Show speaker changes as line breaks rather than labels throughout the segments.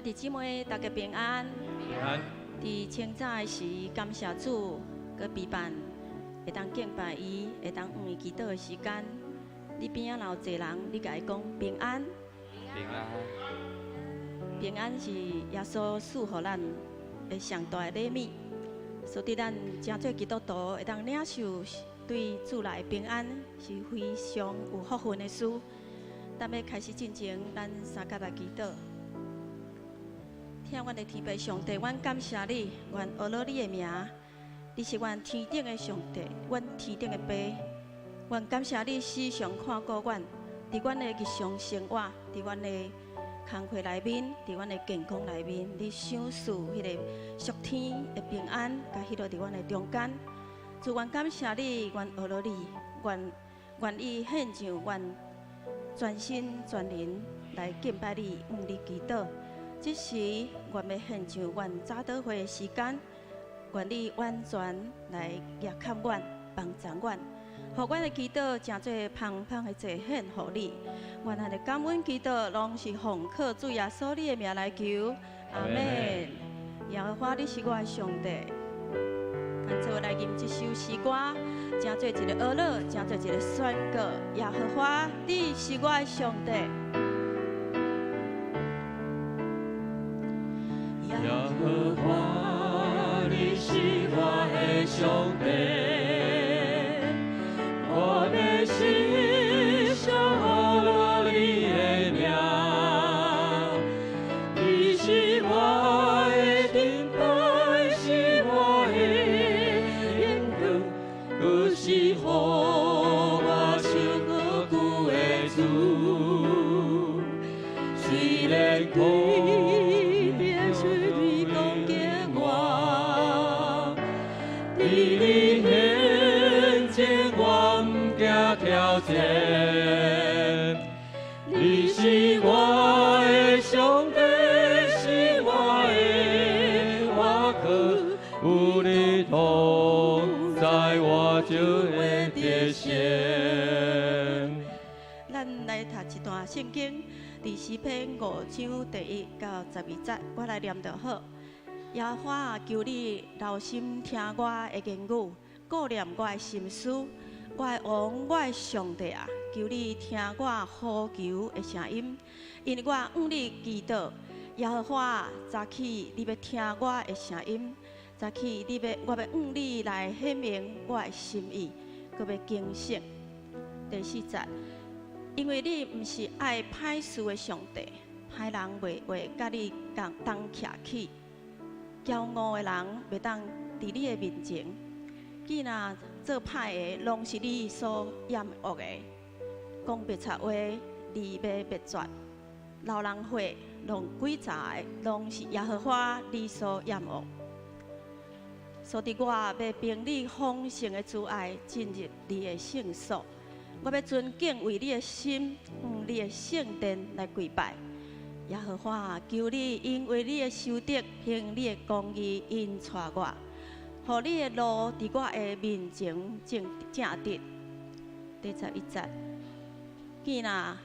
弟姊妹，大家平安。
平安。
伫清早的时，感谢主，佮陪伴，会当敬拜伊，会当伊祈祷的时间。你边仔若有一个人，你甲伊讲平安。
平安。
平安是耶稣赐予咱的上大的礼物，所以咱真侪基督徒会当领受对主来的平安，是非常有福分的事。咱要开始进前，咱三甲来祈祷。听阮的天父上帝，阮感谢你，愿学了你的名，你是阮天顶的上帝，阮天顶的爸。愿感谢你时常看顾阮，伫阮的日常生活，伫阮的工课内面，伫阮的健康内面，你赏赐迄个属天的平安，甲迄落伫阮的中间。主，愿感谢你，愿学了你，愿意献上阮全心全人来敬拜你，你祈祷。这时，愿要献上阮早祷会的时间，愿你完全来也看阮，帮助阮，互阮的祈祷诚侪芳芳的祭献互你。愿咱的感恩祈祷，拢是奉靠主耶稣你的名来求，阿门。耶和华，你是我的上帝。跟做来吟这首诗歌，诚侪一个学乐，诚侪一个宣告。耶和华，你是我的上帝。
耶和华，你是我的上帝，我的心上学了你的名，你是我的顶牌，是我的引导，更是予我生好久的主，虽然苦。你面前我不怕挑战，你是我的上帝，是我的依靠，有你同在，我就会得胜。
咱来读一段圣经，第诗篇5章第1到12节，我来念就好。耶和华，求你留心听我的言语，顾念我的心思。我的王，我的上帝啊，求你听我呼求的声音，因为我你祈祷。耶和华，早起你要听我的声音，早起我要你来显明我的心意，搁要警醒。第4节，因为你不是爱歹事的上帝，歹人袂会甲你同徛起。骄傲的人袂当伫你的面前，既若做歹的，拢是你所厌恶的；讲别贼话，你要灭绝；流人血、弄鬼诈的，拢是耶和华你所厌恶。所以我要凭你丰盛的慈爱进入你的圣所，我要尊敬为你的心，你的圣殿来跪拜。耶和华，求你因为你的修德，凭你的公义引带我，互你的路伫我的面前正直。第11节，既若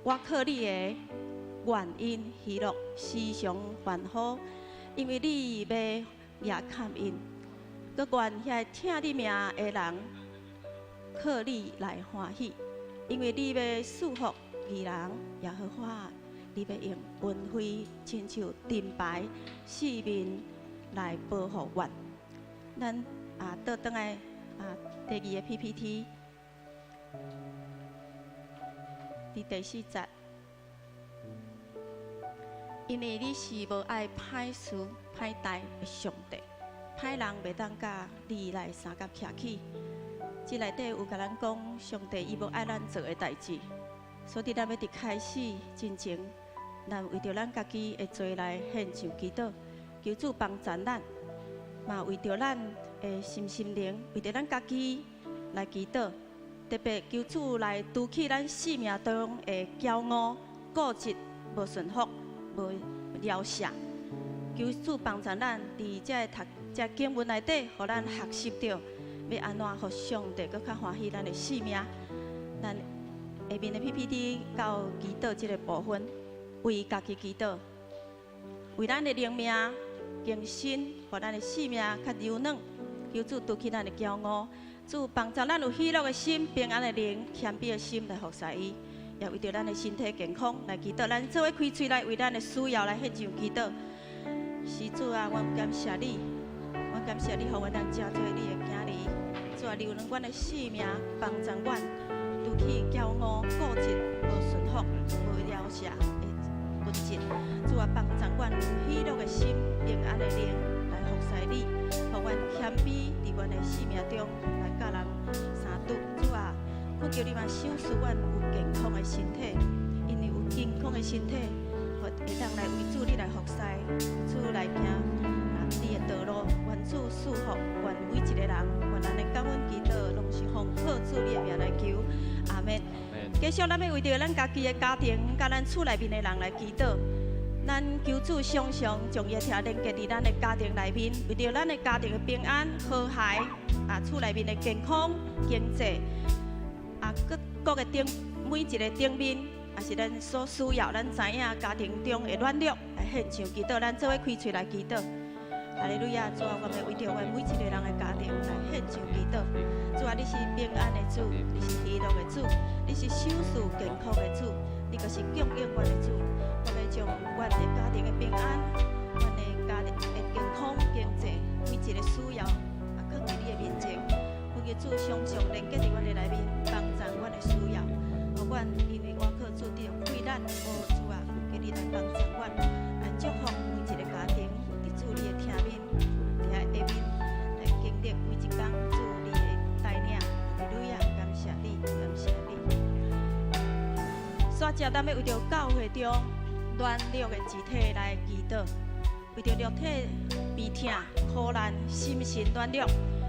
我靠你的原因喜乐，时常欢呼，因为你要也看因，搁愿遐听你名的人靠你来欢喜，因为你要赐福义人。耶和华，你要用恩惠亲像盾牌，四面来保护我。咱倒转来第2个 PPT， 伫第4节，因为你是无爱歹事歹代的上帝，歹人袂当甲你来相甲徛起。即内底有甲咱讲，上帝伊无爱咱做的代志，所以咱要伫开始之前。咱为着咱家己的罪来献上祈祷，求主帮助咱，嘛为着咱的心灵，为着咱家己来祈祷。特别求主来除去咱生命中的骄傲、固执、无顺服、无饶恕。求主帮助咱伫这经文内底，互咱学习到要安怎互上帝搁较欢喜咱的生命。咱下面的 PPT 到祈祷这个部分。为家己祈祷，为咱的灵命更新，互咱的性命较柔软。求主除去咱的骄傲，主帮助咱有喜乐的心、平安的灵、谦卑的心来服侍伊，也为着咱的身体健康来祈祷。咱做伙开嘴来为咱的需要来献上祈祷。是主啊，我感谢你，我感谢你，互阮能真做你的囝儿。主啊，留阮的性命，帮助阮除去骄傲、固执、无顺服、无饶舌的本质。主啊，帮助阮有喜乐的心、平安的灵来服侍你，互阮谦卑伫阮的生命中来甲人相拄。主啊，我求你嘛赏赐阮有健康的身体，因为有健康的身体，会当来为主你来服侍，主来行你的道路，愿主赐福，愿每一个人，愿咱的感恩祈祷，拢是奉靠主你的名来求，阿门。继续，咱要为着咱家己的家庭，甲咱厝内面的人来祈祷。咱求主常常将伊条连接伫咱的家庭内面，为着咱的家庭的平安、和谐，厝内面的健康、经济，各个顶每一个顶面，也是咱所需要。咱知影家庭中的软弱来献上祈祷，咱做伙开喙来祈祷。哈利路亚！主啊，我们为着阮每一个人的家庭来献上祈祷。主啊，你是平安的主，你是喜乐的主，你是赏赐健康的主，你就是供应阮的主。我们将阮的家庭的平安、阮的家庭的健康、经济每一个需要，放伫你的面前。我求主常常连接伫阮的内面，帮助阮的需要。互阮因为我靠主着亏咱，主啊，求你来帮助阮，来祝福每一个家庭。主你的听面，伫下面来经历每一天主你的带领，哈利路亚！感谢你，感谢你。煞接咱要为着教会中软弱的肢体来祈祷，为着肉体悲痛、苦难、心神软弱、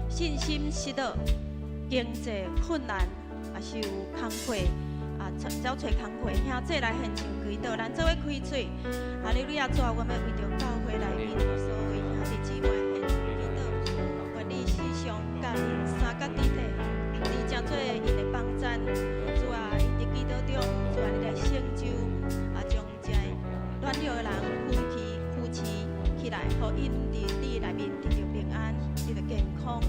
信心失落、经济困难，也是有工课找找工课，兄弟来献上祈祷，咱做伙开嘴，哈利路亚！主啊，我们为着教会内面所有兄弟姊妹献上祈祷，愿你时常甲因三角地底，你正做因的帮赞。主啊，因伫祈祷中，主啊，你来成就将这软弱的人扶持起来，互因伫你内面得到平安，得到健康。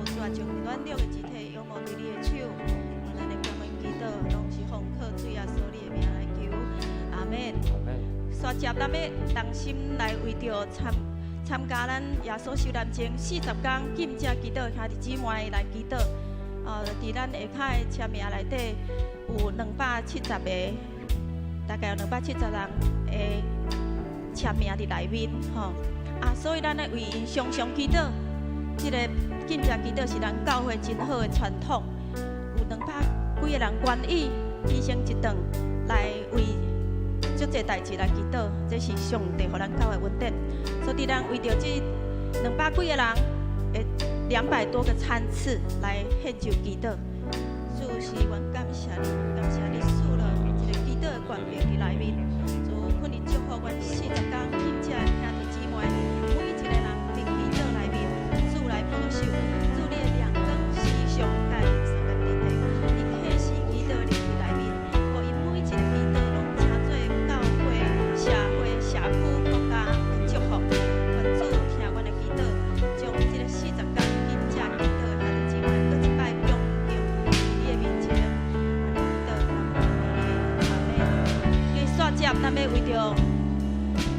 主啊，将软弱的肢体仰望伫你的手。咱的感恩祈祷，拢是奉靠主耶稣你的名来求，阿门。煞接咱要同心来为着参加咱耶稣受难前40天禁食祈祷，兄弟姊妹来祈祷。伫咱下骹的签名内底有270个，大概有270人的签名伫内面，所以咱来为因常常祈祷。这个禁食祈祷是咱教会真好的传统。有200几个人愿意牺牲一顿来为足侪代志来祈祷，这是上帝予咱教会恩典。所以咱为着这200几个人的200多个餐次来献上祈祷。主是阮感谢你，感谢你赐了一个祈祷的权柄伫内面。主恳你祝福阮40天禁食的兄弟姊妹，每一个人伫祈祷内面，主来保守，主你的亮光时常甲因三角地底，你启示祈祷灵伫内面，互因每一个祈祷拢成做教会、社会、社区、国家的祝福。愿主听阮的祈祷，将这个40天禁食祈祷的兄弟姊妹，搁一摆恭敬伫你的面前，祈祷阿门。继续煞接，咱要为着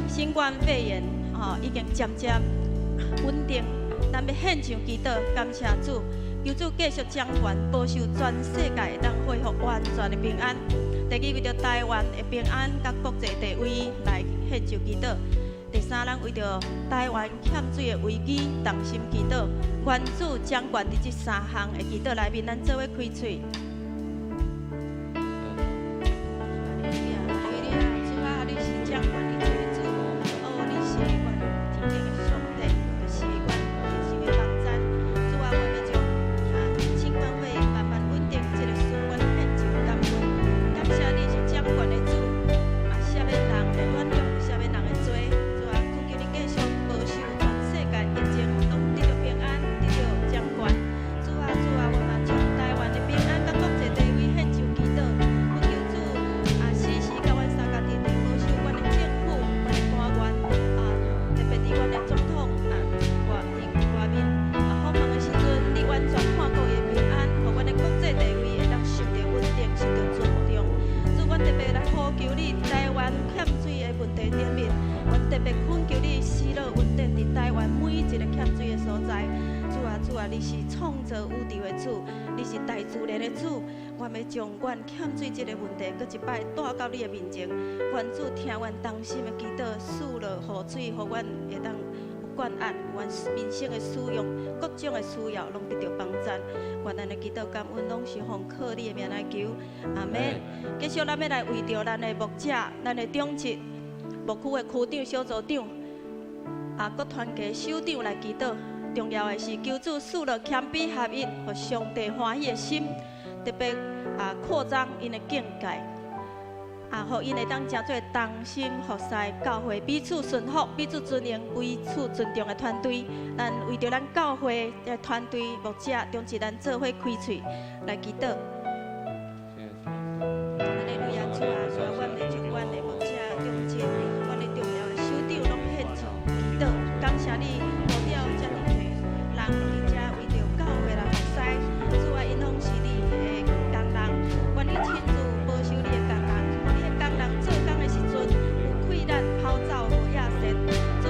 新冠肺炎已经渐渐稳定，咱要献上祈祷，感谢主，求主继续掌权，保守全世界当恢复完全的平安。第二，为着台湾的平安甲国际地位来献上祈祷。第三，咱为着台湾欠水的危机同心祈祷，愿主掌权伫这3项的祈祷内面，咱做伙开嘴。主啊，我们将台湾的平安甲国你是创造宇宙的主，你是大自然的主。我要将阮欠水这个问题，搁一摆带到你的面前。愿主听阮当心的祈祷，赐落雨水，互阮会当有管案，阮民生的需用，各种的需要，拢得到帮助。愿咱的祈祷感恩，拢是奉靠你的名来求。阿门。继续，咱要来为着咱的牧者、咱的长职、牧区的区长、小组长，各团契首长来祈祷。重要的是，求主赐落谦卑合一，互上帝欢喜的心，特别扩张因的境界，互因会当真做同心合事，教会彼此顺服、彼此尊荣、彼此尊重的团队。咱为着咱教会的团队牧者，长职咱做伙开喙来祈祷。哈利路亚，主啊，主啊，阮的就阮的牧者、长职，阮的重要的首长拢献上祈祷，感谢你。人伫遮为着教会来服侍，主啊，因拢是你的工人，愿你亲自保守你的工人，互你的工人做工的时阵有气力、跑走无野神，主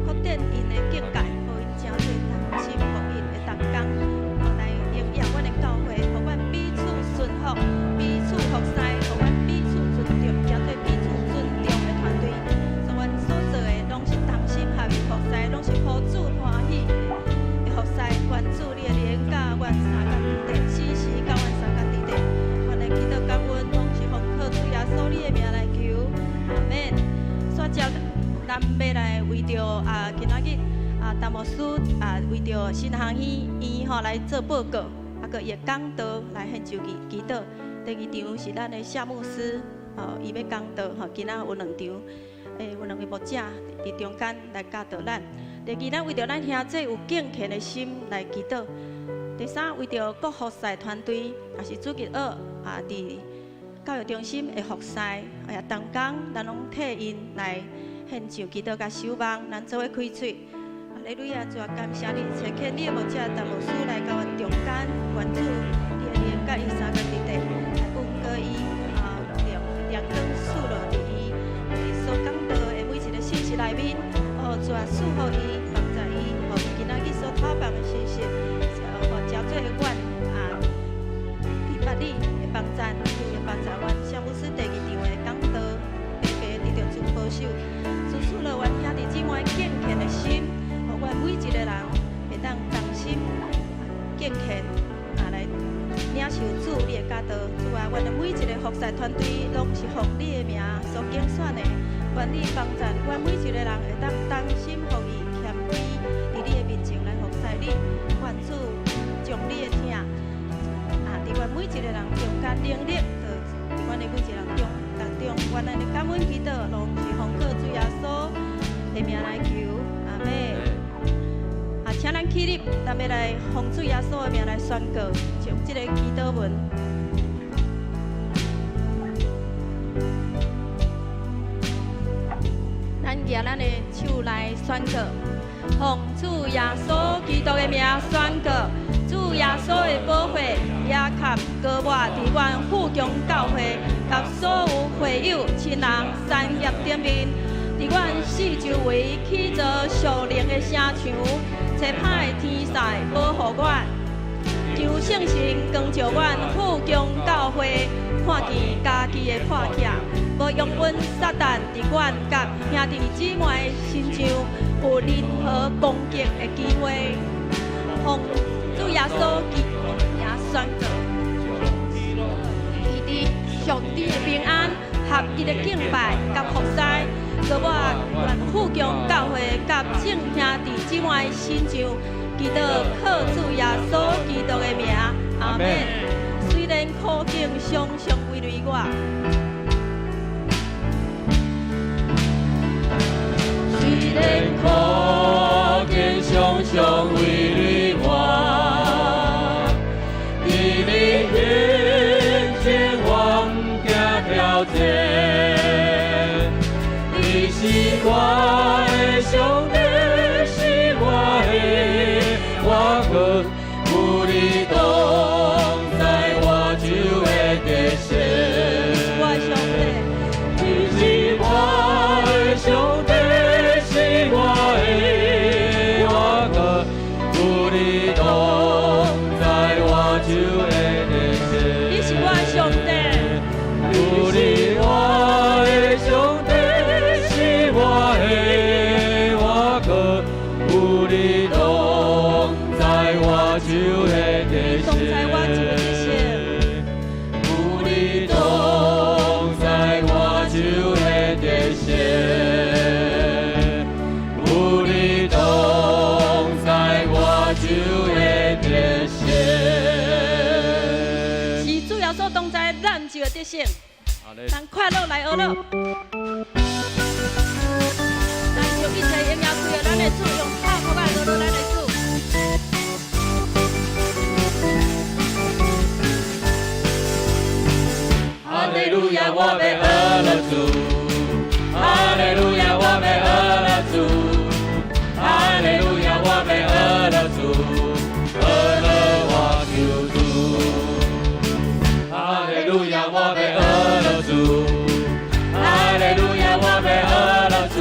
发展因的境界，互因真侪同心合意的同工，来营养阮的教会，互阮彼此顺服、彼此服侍，互阮彼此尊重，真侪彼此尊重的团队，所阮所做的拢是同心合意服侍，拢是互主欢喜。服侍，愿主你的怜甲，阮三角地地，时时甲阮三角地地。阮的祈祷感恩，拢是奉靠主耶稣你的名来求，阿免。所接咱要来为着今仔日陈牧师为着新航医院来做报告，个伊的讲道来献上祈祷。第二场是咱的夏牧师，伊要讲道，今仔有2场，有2位牧者伫中间来教导咱。第二，咱为着咱兄弟有敬虔的心来祈祷。第三，为着各服侍团队，也是主日学伫教育中心的服侍，同工咱拢替因来献上祈祷甲守望，咱做伙开喙。哈利路亚，主啊，感谢你，找起你的牧者陈牧师来到阮中间，愿主你的灵甲伊三角地地来恩膏伊亮灯赐落伫伊所讲道的每一个信息内面。主啊，赐福伊，帮助伊，互伊今仔日所讨办的信息，互真侪的阮明白你的帮助，主会帮助阮。夏牧师第2场的讲道，白白得到主保守，主赐了阮兄弟姊妹敬虔的心，互阮每一个人会当同心敬虔来领受主你的教导。主啊，阮的每一个服侍团队拢是奉你的名所竞选的。愿你帮助阮每一个人会当同心合意、谦卑，伫你的面前来服侍你。愿主将你的听，伫阮每一个人中间能力，伫阮的每一个人当中，愿咱的感恩祈祷，拢是奉靠主耶稣的名来求，阿门。请咱起立，咱要来奉主耶稣的名来宣告，将这个祈祷文。举咱的手来宣告，奉主耶稣基督的名宣告，主耶稣的保护也及高我伫阮富强教会，甲所有会友、亲人、产业顶面，伫阮四周围起造属灵的城墙，切歹的天使保护阮，求圣神光照阮富强教会，看见家己的破欠。无用阮撒旦伫阮甲兄弟姊妹身上有任何攻击的机会，奉主耶稣基督名宣告，伊伫上帝的平安、合一的敬拜甲服侍，在我愿富强教会甲众兄弟姊妹身上，祈祷靠主耶稣基督的名，阿门。虽然苦境常常围绕我。虽然苦境常常围绕我，伫你面前我不惊挑战。你是我的上帝，是我的，我可有你同在，我就会得胜。我上帝，你是我的上帝。我的，我可有你同胜，咱快乐来学乐。咱用一切音乐归咱的主，用拍鼓来学乐咱的主。
哈利路亚，我要学乐主。哈利路亚，我要学乐主。哈利路亚，我要学乐主。学乐我求主。哈利路亚，我要学乐主。哈利路亚，我要学乐主。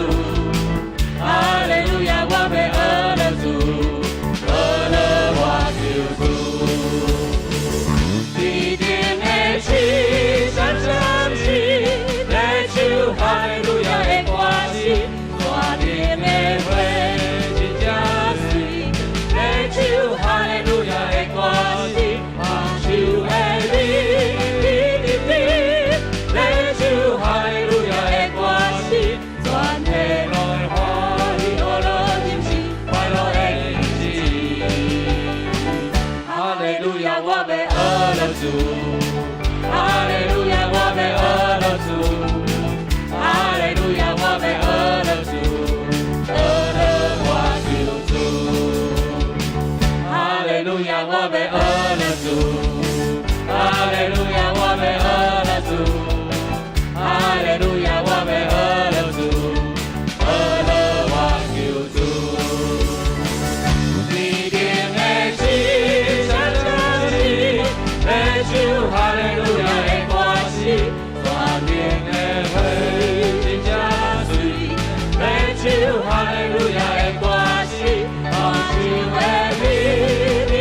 哈利路亚，我要学乐主。学乐我求主。必定会起山上起，来唱哈利路亚的歌词，大地的花真正水，来唱哈利路亚的歌词，望手的你，来唱哈利路亚的歌词，全体来欢喜快乐人生，快乐的日子。哈利路亚，我要学乐主。哈利路亚，我要学乐主。哈利路亚，我要学乐主。学乐我求主。哈利路亚，我要学乐主。哈利路亚，我要学乐主。哈利路亚，我要学乐主。学乐我求主。必定会起山上起，来唱哈利路亚的歌词，大地的花真正水，来唱哈利路亚的歌词，望手的你，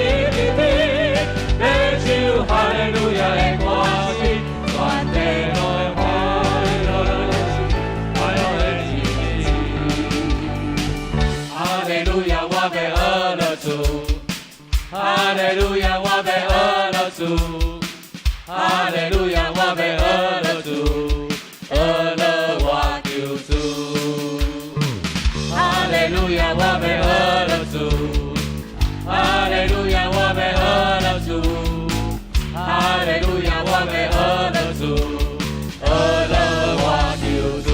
来唱哈利路亚的歌词，全地来欢乐的快乐的日子。哈利路亚，我要学乐主。哈利路亚，我要学乐主。哈利路亚，我要学乐主。学乐我求主。哈利路亚，我要学乐主。哈利路亚，我要学乐主。哈利路亚，我要学乐主。学乐我求主。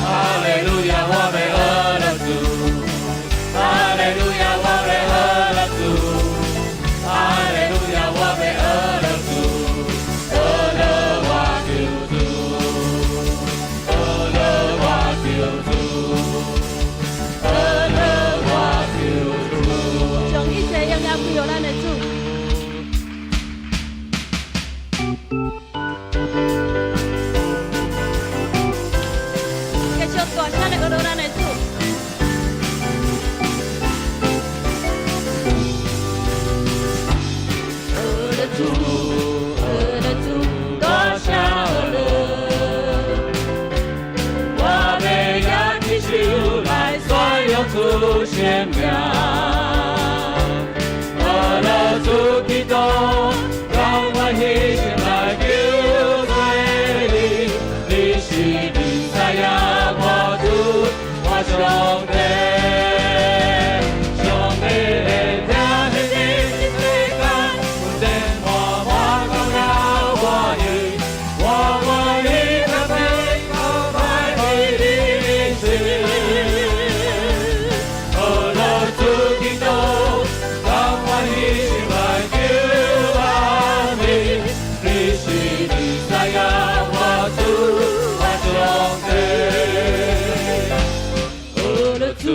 哈利路亚，我要学乐主。哈利路亚，我要学乐主。哈利路亚，我要学乐主。学乐我求主。学乐我求主。学乐我求主。
将一切音乐归于咱的主。继续大声的学乐咱的主。
学乐主，学乐主，大声学乐。我要扬起手来宣扬主生命。学乐主基督，让我牺牲来救罪你。你是弥赛亚，我主，我上帝。上帝的听的你世间，不见我高高我意，我以他背靠在你的心。学乐主基督，让我牺牲来救我你。你是弥赛亚，我主，我上帝。学乐主。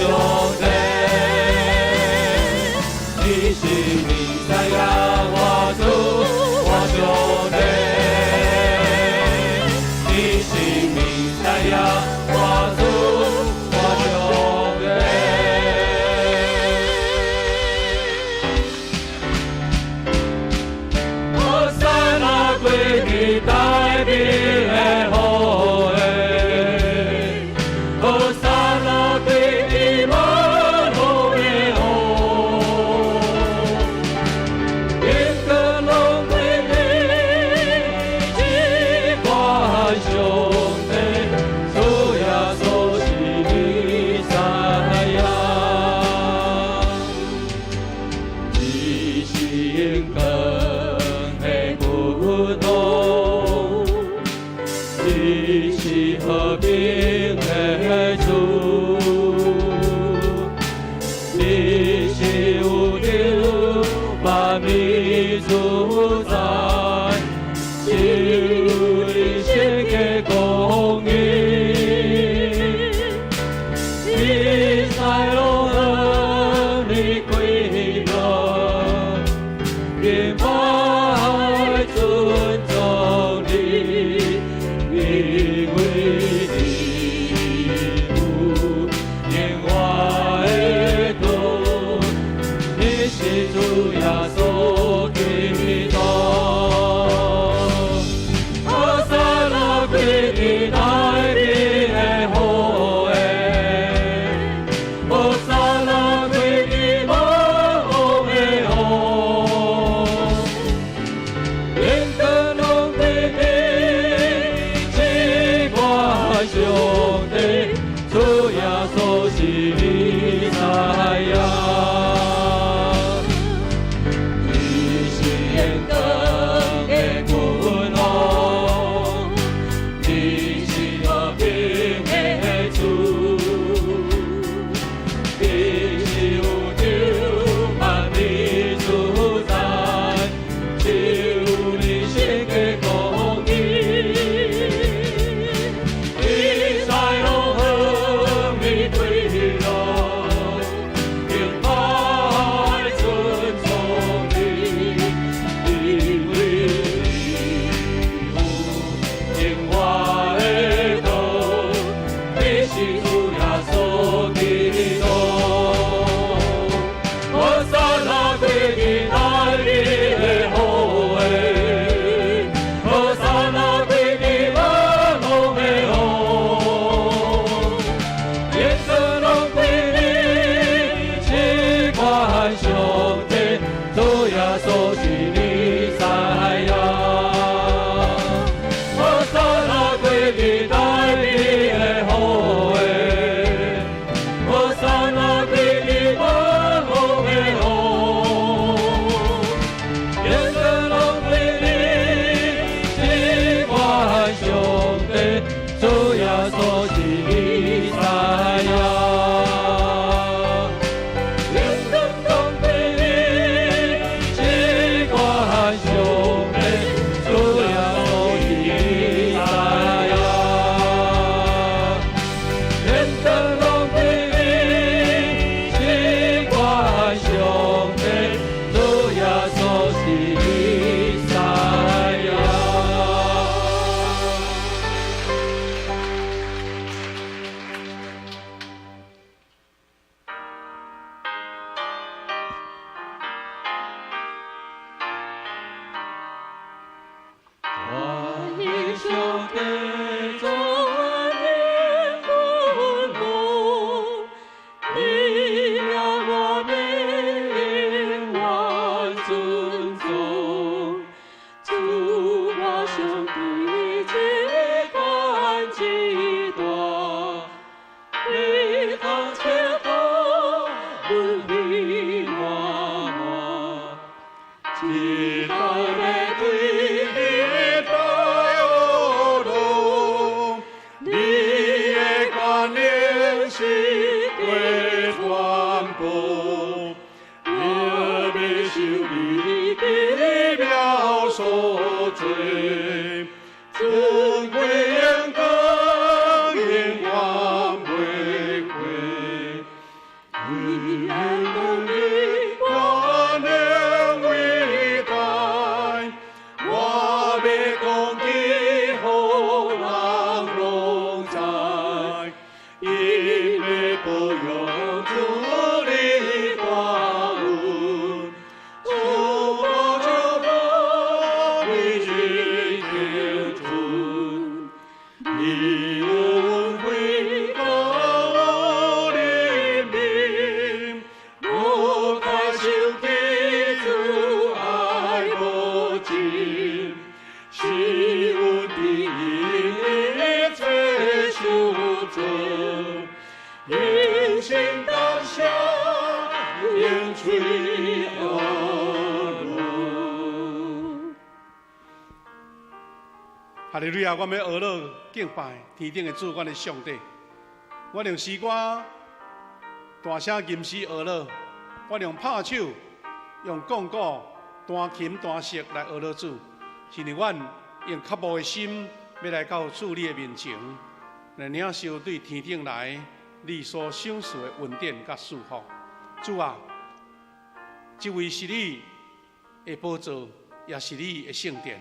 兄弟，你是弥赛亚，我主，我兄弟，你是弥赛亚，我主，我兄弟。我山那归你代表的好的。和平的主，你是有着万民主宰，就是世界公义，你在永恒的规格，敬拜尊重你，因为你不言外多，你是主耶稣基督。阿萨拉归你代表的好的。为爱公义，我能伟大，我要公义，好人拢知，因为不用主你光恩，主我就不为人天存，你恩惠高我怜悯，我开手记主爱无尽，是阮的一切受责。应心当下，应吹而落。
哈利路亚！我们要学乐敬拜天顶的主，阮的上帝。我用诗歌大声吟诗学乐，我用拍手、用广告、弹琴、弹瑟来学乐主。是因阮用渴慕的心，要来到主你的面前，来领受对天顶来你所享受的恩典甲祝福。主啊，这位是你的宝座，也是你的圣殿。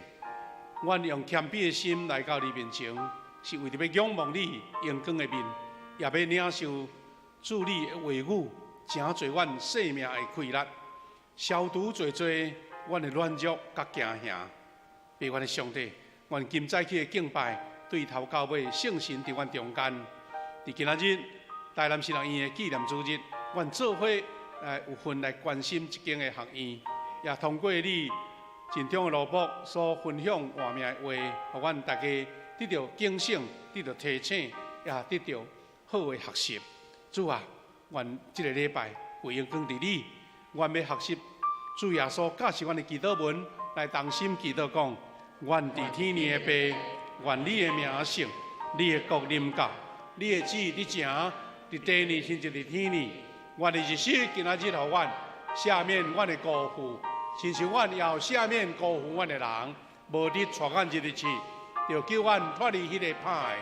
阮用谦卑的心来到你面前，是为着要仰望你阳光的面，也要领受主你的话语，成做阮生命的快乐，消除做阮的软弱甲惊吓。俾阮的上帝，阮今早起的敬拜，对头到尾圣神伫阮中间。伫今仔日台南新学院的纪念主日，阮做伙有份来关心这间的学院，也通过你真正的罗卜所分享换命的话，互阮大家得到警醒，得到提醒，也得到好的学习。主啊，阮这个礼拜回应讲伫你，阮要学习主耶稣教示阮的祈祷文，来同心祈祷讲：阮伫天里的爸，愿你的名圣，你的国临到，你的旨意你成，伫地里亲像伫天里。阮的日子今仔日互阮赦免阮的辜负，亲像阮也有赦免辜负阮的人，无你带阮入日去，就叫阮脱离迄个歹。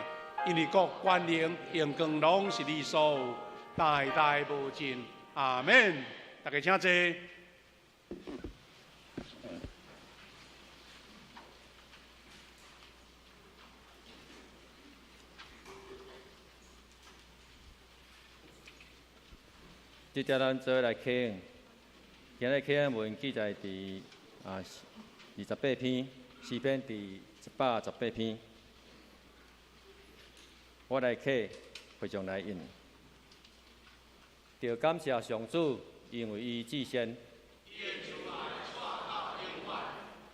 因为国、权能、荣光拢是你所有，代代无尽。阿门。大家请坐。
即条咱做来听，今日听文记载伫28篇，诗篇第118篇。我来刻，非常来印。着感谢上主，因为伊至善。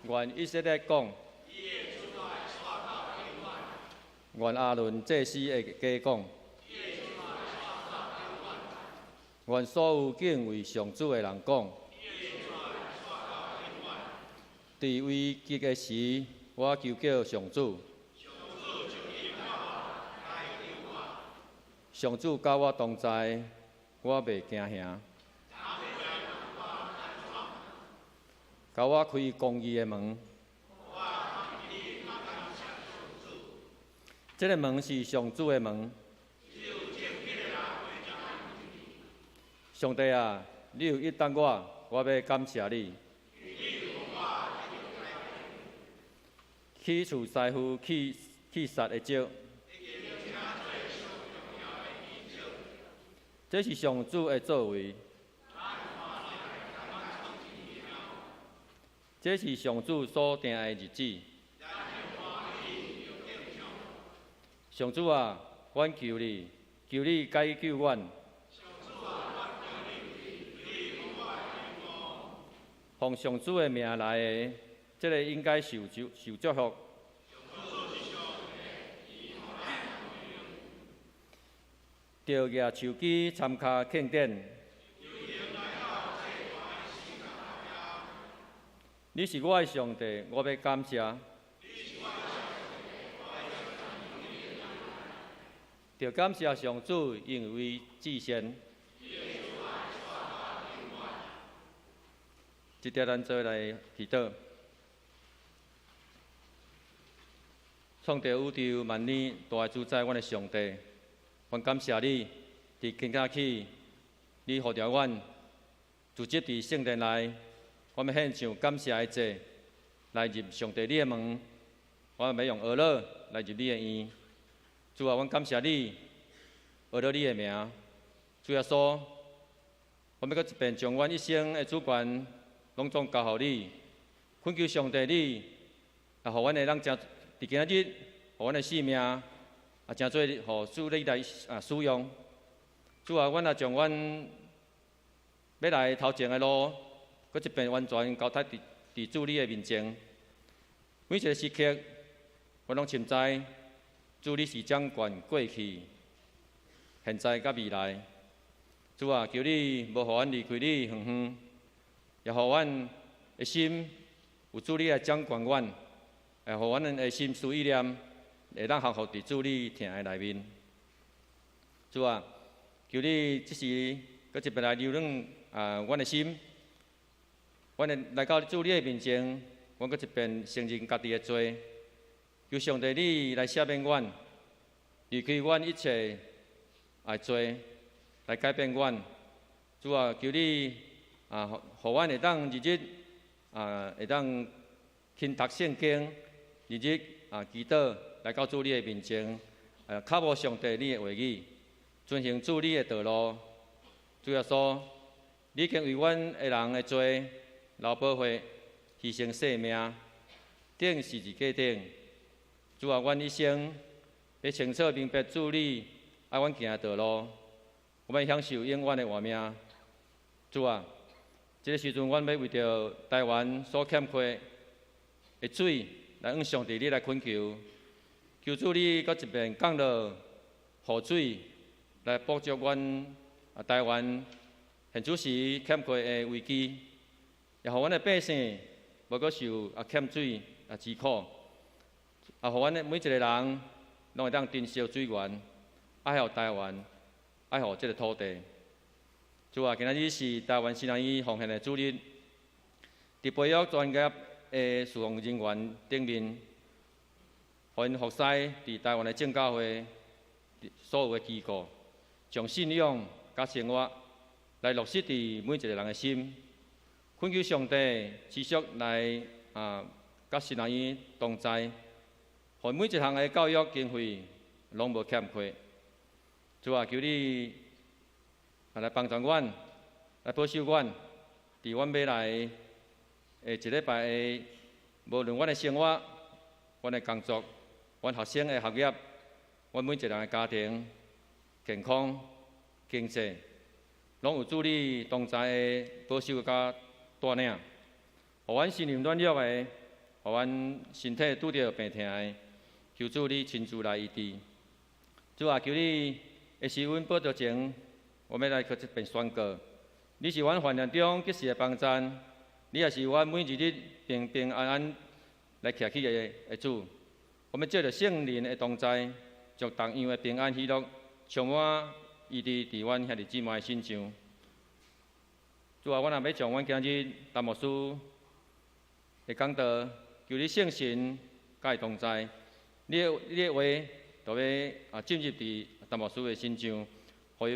愿以色列讲。愿阿伦祭司的家讲。愿所有敬畏上主的人讲，伫危急的时，我求叫上主。上主甲我同在，我袂惊吓。甲我开公义的门。这个门是上主的门。上帝啊，你有益待我，我要感谢你。去除师傅去杀的招，这是上主的作为。这是上主所定的日子。上主啊，阮求你，求你解救阮。奉上主的名来的，这个应该受祝福。着举手机参加庆典。你是我的上帝，我要感谢。着感谢上主，因为至善。即条咱做来祈祷，创造宇宙万里，大主宰阮的上帝，阮感谢你，伫今仔起，你呼召阮组织伫圣殿内，我们献上感谢的祭，来入上帝你的门。我们要用俄勒来入你的院。主啊，阮感谢你，俄勒你的名。主耶稣，我们搁一遍将阮一生的主权拢总交予你，恳求上帝你，互阮会当真伫今仔日，互阮的性命真做互主你来使用。主啊，阮也将阮要来头前的路，搁一遍完全交托伫主你的面前。每一个时刻，我拢深知主你是掌管过去、现在甲未来。主啊，求你无互阮离开你远远，也互阮的心有主你来掌管阮，也互阮的心思意念会当降服伫主你听的内面。主啊，求你即时搁一遍来留润阮的心，阮会来到主你的面前，阮搁一遍承认家己的罪，求上帝你来赦免阮，离开阮一切罪。来改变阮，主啊，求你互阮会当日日会当勤读圣经，日日祈祷来到主你的面前，靠无上帝你的话语，遵行主你的道路。主耶稣，你已经为阮的人的罪流宝血，牺牲性命，顶十字架顶。主啊，阮一生要清楚明白主你爱阮行的道路。我们享受永远的活命，主啊！这个时阵，阮要为着台湾所欠缺的水，来向上帝你来恳求，求主你搁一遍降落雨水，来补足阮台湾现此时欠缺的危机，也互阮的百姓无搁受欠水之苦，互阮的每一个人拢会当珍惜水源，爱护台湾。爱护这个土地，主啊，今仔日是台湾新南医奉献的主日，伫培育专业的侍奉人员顶面，互因服侍伫台湾的正教会所有的机构，将信仰甲生活来落实伫每一个人的心。恳求上帝持续来甲新南医同在，互每一项的教育经费拢无欠缺。主啊，求你来帮助阮，来保守阮，伫阮未来一礼拜的，无论阮的生活、阮的工作、阮学生的学业、阮每一个人的家庭、健康、经济，拢有主你同在的保守甲带领，互阮心灵软弱的，互阮身体拄着病痛的，求主你亲自来医治。主啊，求你。会是阮报道前，我们来去一遍宣告：你是阮患难中及时的帮赞，你也是阮每日日平平安安来徛起的主。我们借着圣灵的同在，将同样的平安喜乐充满伊伫阮兄弟姊妹的心上。主啊，我也要将阮今日陈牧师的讲道，求你圣神甲伊同在，你的话就要进入伫。陈牧师的心上，互伊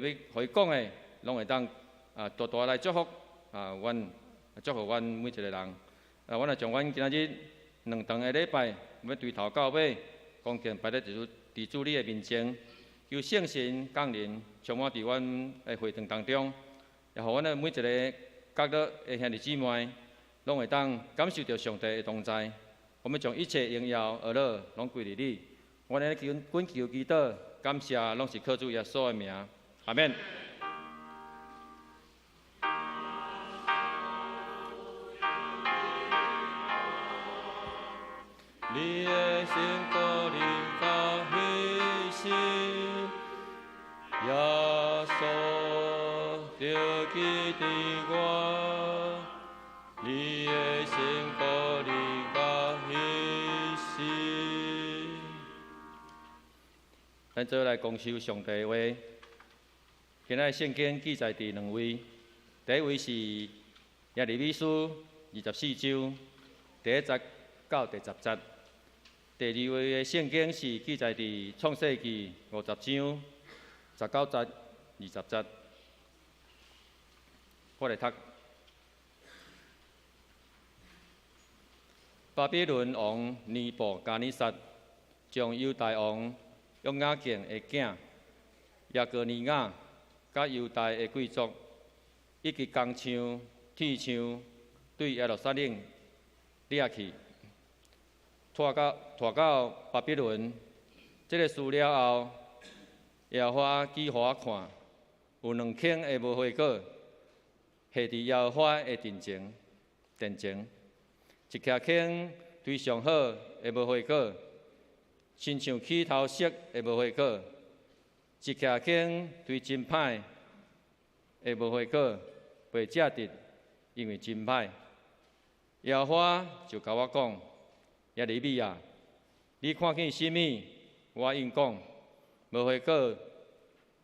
讲的，拢会当大大来祝福阮，祝福阮每一个人。阮也将阮今仔日2堂的礼拜，要对头到尾，恭敬摆在伫主你的面前，求圣神降临，充满伫阮的会堂当中，也互阮的每一个角落的兄弟姊妹，拢会当感受到上帝的同在。我们将一切荣耀、乐乐拢归于你。我们恳求祈祷。感谢，拢是靠主耶稣的名，阿免。
你的圣歌里甲喜事，耶稣就记伫我。你的圣歌里甲喜事。
咱做来恭修上帝的话。今仔圣经记载伫2位，第一位是耶利米书24章第1节到第10节，第二位的圣经是记载伫创世纪50章19节20节。我来读。巴比伦王尼布甲尼撒将犹大王约雅敬的囝耶哥尼亚，甲犹大的贵族，以及工厂、铁厂，对耶路撒冷掠去，拖到巴比伦。这个事了后，耶和华记互看，有2间的无花果，下伫耶和华的殿前。一徛坑对上好的无花果，亲像起头色的无花果；一徛坑对真歹的无花果，袂食得，因为真歹。耶和华就甲我讲：耶利米啊，你看见甚物？我应讲：无花果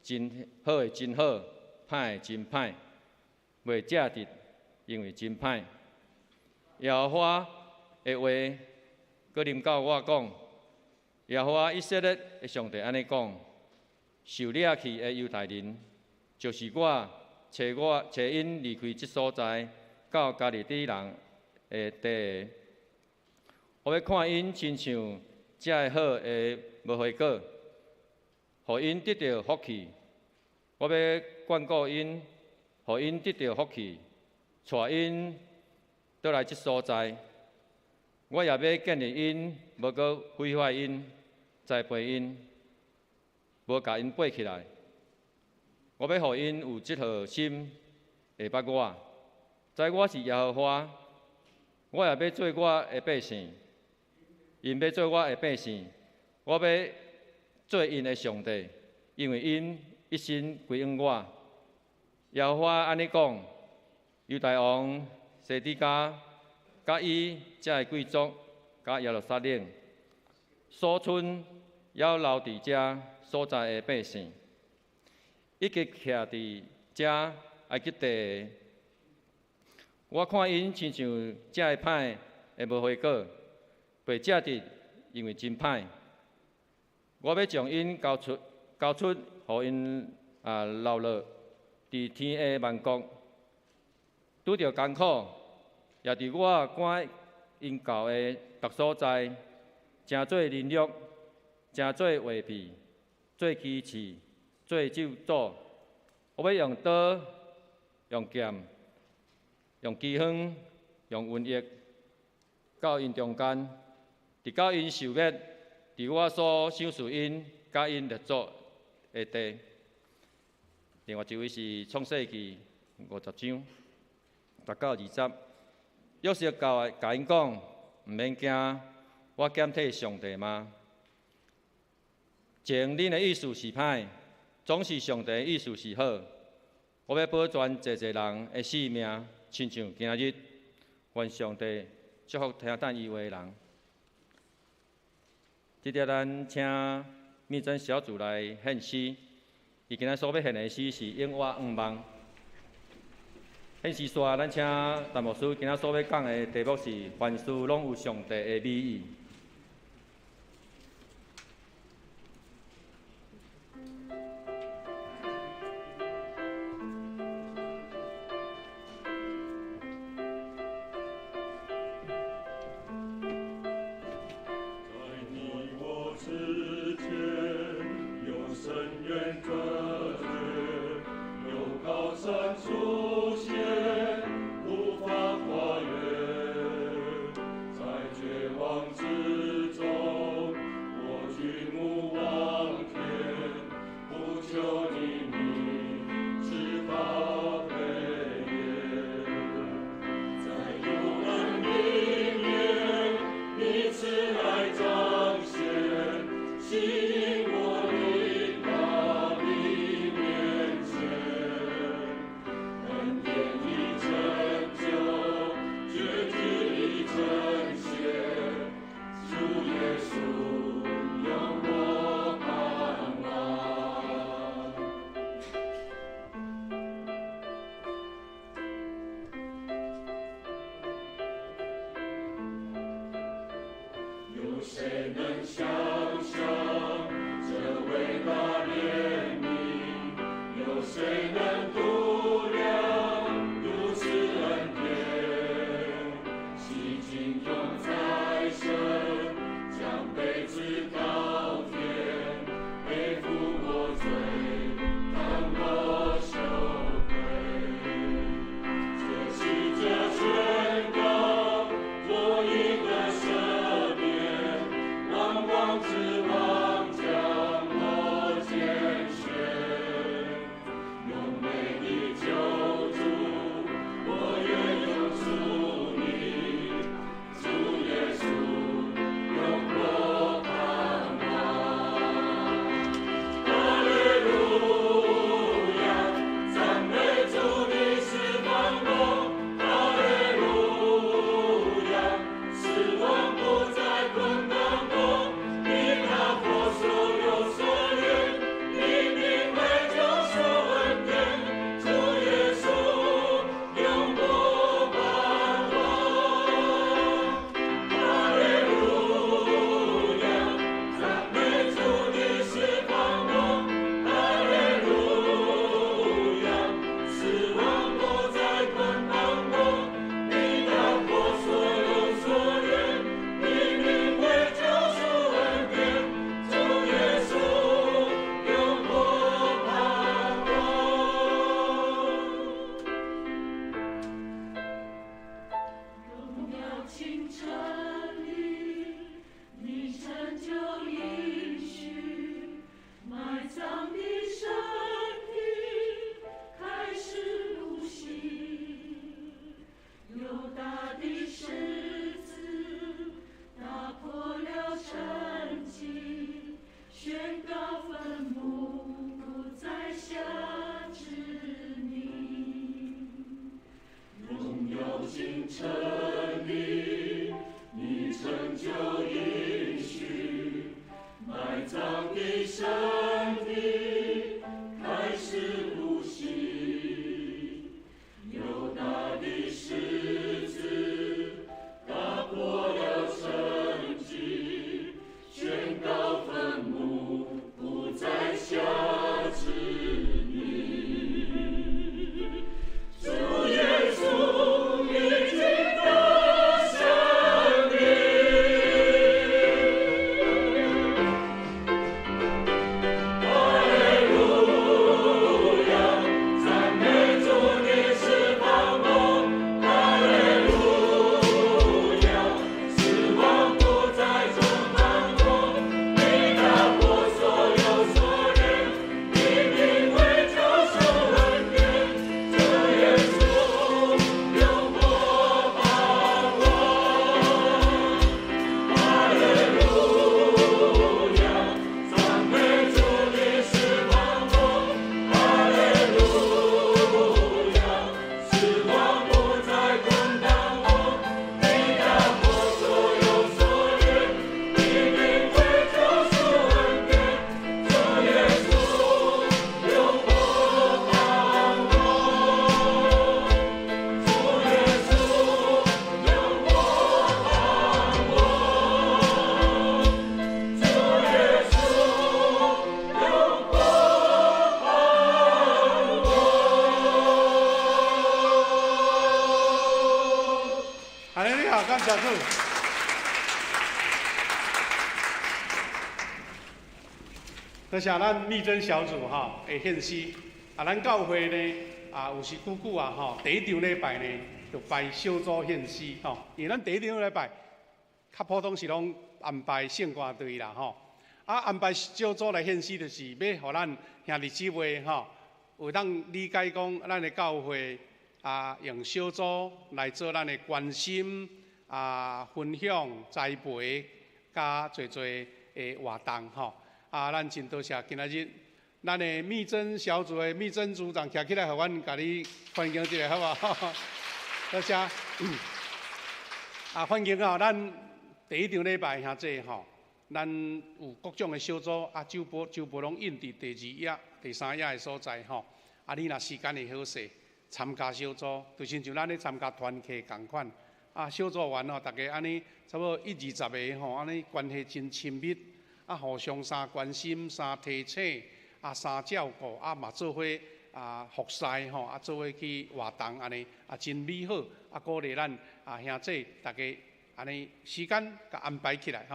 真好的真好，歹的真歹，袂食得，因为真歹。耶和华的话，搁临到我讲：耶和华以色列的上帝安尼讲：受掠去的犹大人，就是我找因离开这所在，到加利底人的地。我要看因亲像这好的无花果，互因得到福气。我要眷顾因，互因得到福气，带因倒来这所在。我也要建立因，无搁毁坏因，栽培因，无甲因爬起来。我要互因有这号心，会捌我。在我是耶和华，我也要做我的百姓，因要做我的百姓。我要做因的上帝，因为因一心归向我。耶和华安尼讲：犹大王西底家，甲伊遮的贵族，甲耶路撒冷所剩要留伫遮所在的百姓，以及徛伫遮埃及地。我看因亲像遮个歹的无花果，袂食得，因为真歹。我要将因交出，互因留落伫天的万国，拄着艰苦，也伫我赶因到的各所在，诚做凌辱，诚做画皮，做欺刺，做咒诅。我要用刀、用剑、用饥荒、用瘟疫，到因中间，直到因受灭，伫我所赏赐因，甲因列祖的地。另外一位是创世纪50章19到20。约瑟甲因讲：毋免惊，我检体上帝吗？前恁的意思是歹，总是上帝的意思是好。我要保全济人的性命，亲像今日。愿上帝祝福听等伊话的人。接着咱请秘真小组来献诗，伊今仔所要献的诗是《永活5梦》。献诗煞，咱请陈牧师今仔所要讲的题目是“凡事拢有上帝的美意”。
谁能度量
感谢主。多谢咱密侦小组哈的献诗，咱教会呢有时久久第一场礼拜呢就拜小组献诗因为咱第一场礼拜较普通是拢安排圣歌队啦安排小组来献诗，就是要互咱兄弟姊妹有当理解讲咱的教会用小组来做咱的关心分享栽培加侪的活动咱真多谢今仔日咱的密侦小组的密侦组长站起来，互阮甲你欢迎一下，好无？多谢。欢迎咱第一场礼拜兄弟咱有各种的小组周报拢印伫第2页、第3页的所在你若时间会好势，参加小组，就亲像咱咧参加团契共款小组员大家安尼差不多10-20个安尼关系真亲密互相相关心、相提醒相照顾嘛做伙服侍做伙去活动安尼真美好鼓励咱兄弟大家安尼时间甲安排起来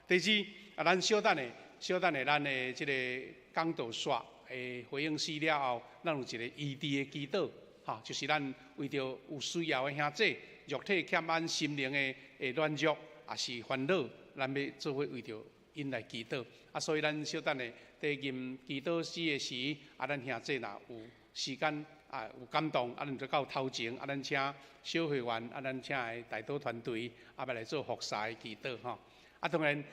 第二咱小等的咱的即个讲道刷的回应诗了后，咱有一个异地的祈祷就是咱为着有需要的兄弟，肉体欠安、心灵的软弱也是烦恼，咱要做伙为着因来祈祷所以咱小等的第任祈祷诗的时咱兄弟若有时间有感动咱就到头前咱请小会员咱请的代祷团队要来做服侍的祈祷当然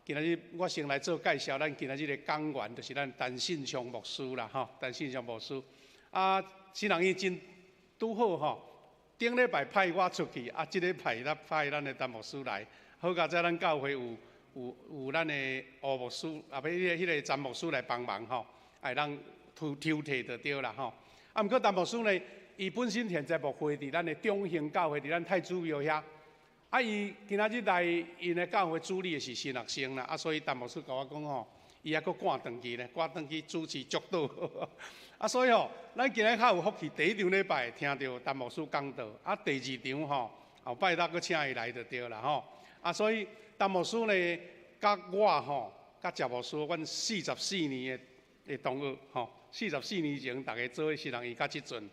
今仔日我先来做介绍，咱今仔日的讲员就是咱陈信祥牧师啦陈信祥牧师新人伊真拄好顶礼拜派我出去即礼拜咱派咱的陈牧师来，好佳在咱教会有咱的吴牧师要迄个陈牧师来帮忙会当抽替就对啦毋过陈牧师呢，伊本身现在牧会伫咱的中兴教会，伫咱太子庙遐伊今仔日来因的教会主理的是新学生啦所以陈牧师甲我讲伊还佫赶转去呢，赶转去主持祝祷所以咱今日较有福气，第一场礼拜听到陈牧师讲道第2场后摆搭佫请伊来就对啦所以陈牧师呢，甲我甲谢牧师，阮44年的同学44年前大家做伙新人伊甲即阵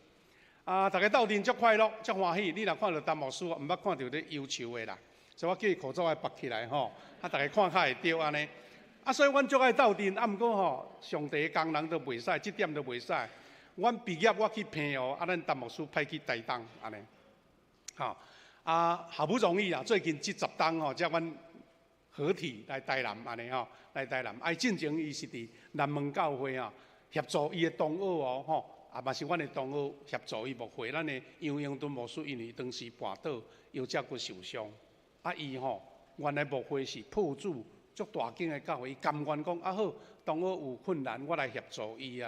大家斗阵足快乐足欢喜。你若看到陈牧师，毋捌看到咧忧愁的啦，所以我叫伊口罩爱拔起来大家看较会着安尼所以阮足爱斗阵毋过上帝的工人都袂使，即点都袂使。阮毕业我去平咱陈牧师派去台东安尼好不容易最近这10冬才阮合体来台南安尼来台南进前伊是伫南门教会协助伊的同学嘛是阮的同学协助伊牧会，咱的杨英敦牧师因为当时跋倒腰脊骨受伤伊原来牧会是破主足大间的教会，伊甘愿讲好，同学有困难我来协助伊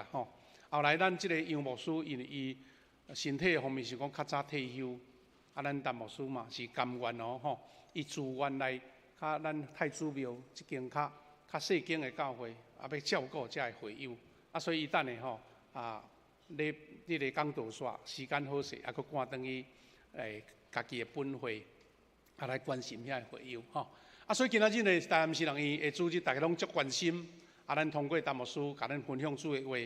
后来咱即个杨牧师因为伊身体方面是讲较早退休咱陈牧师嘛是甘愿伊自愿来咱太子庙即间较细间的教会要照顾遮的会友所以伊等下咧你个讲道煞时间好势，佫赶转去家己的本会来关心遐会友所以今仔日呢，台南新人伊的组织大家拢足关心咱通过陈牧师甲咱分享主的话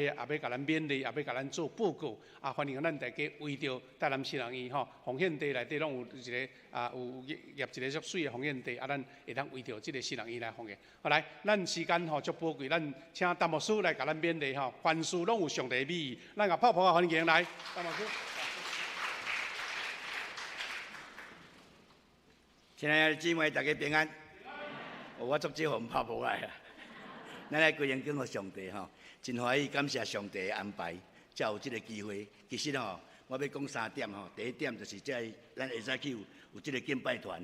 要甲咱勉励，也要甲咱做报告欢迎咱大家为着台南新人伊奉献地内底拢有一个有业一个足水的奉献地咱会当为着即个新人伊来奉献好来咱时间足宝贵，咱请陈牧师来甲咱勉励凡事拢有上帝的美意，咱甲泡泡欢迎来陈牧师。
亲爱的姊妹，大家平安。我足少互泡泡来咱来归荣敬互上帝真欢喜，感谢上帝的安排，才有即个机会。其实我要讲3点第一点就是咱会使去有即个敬拜团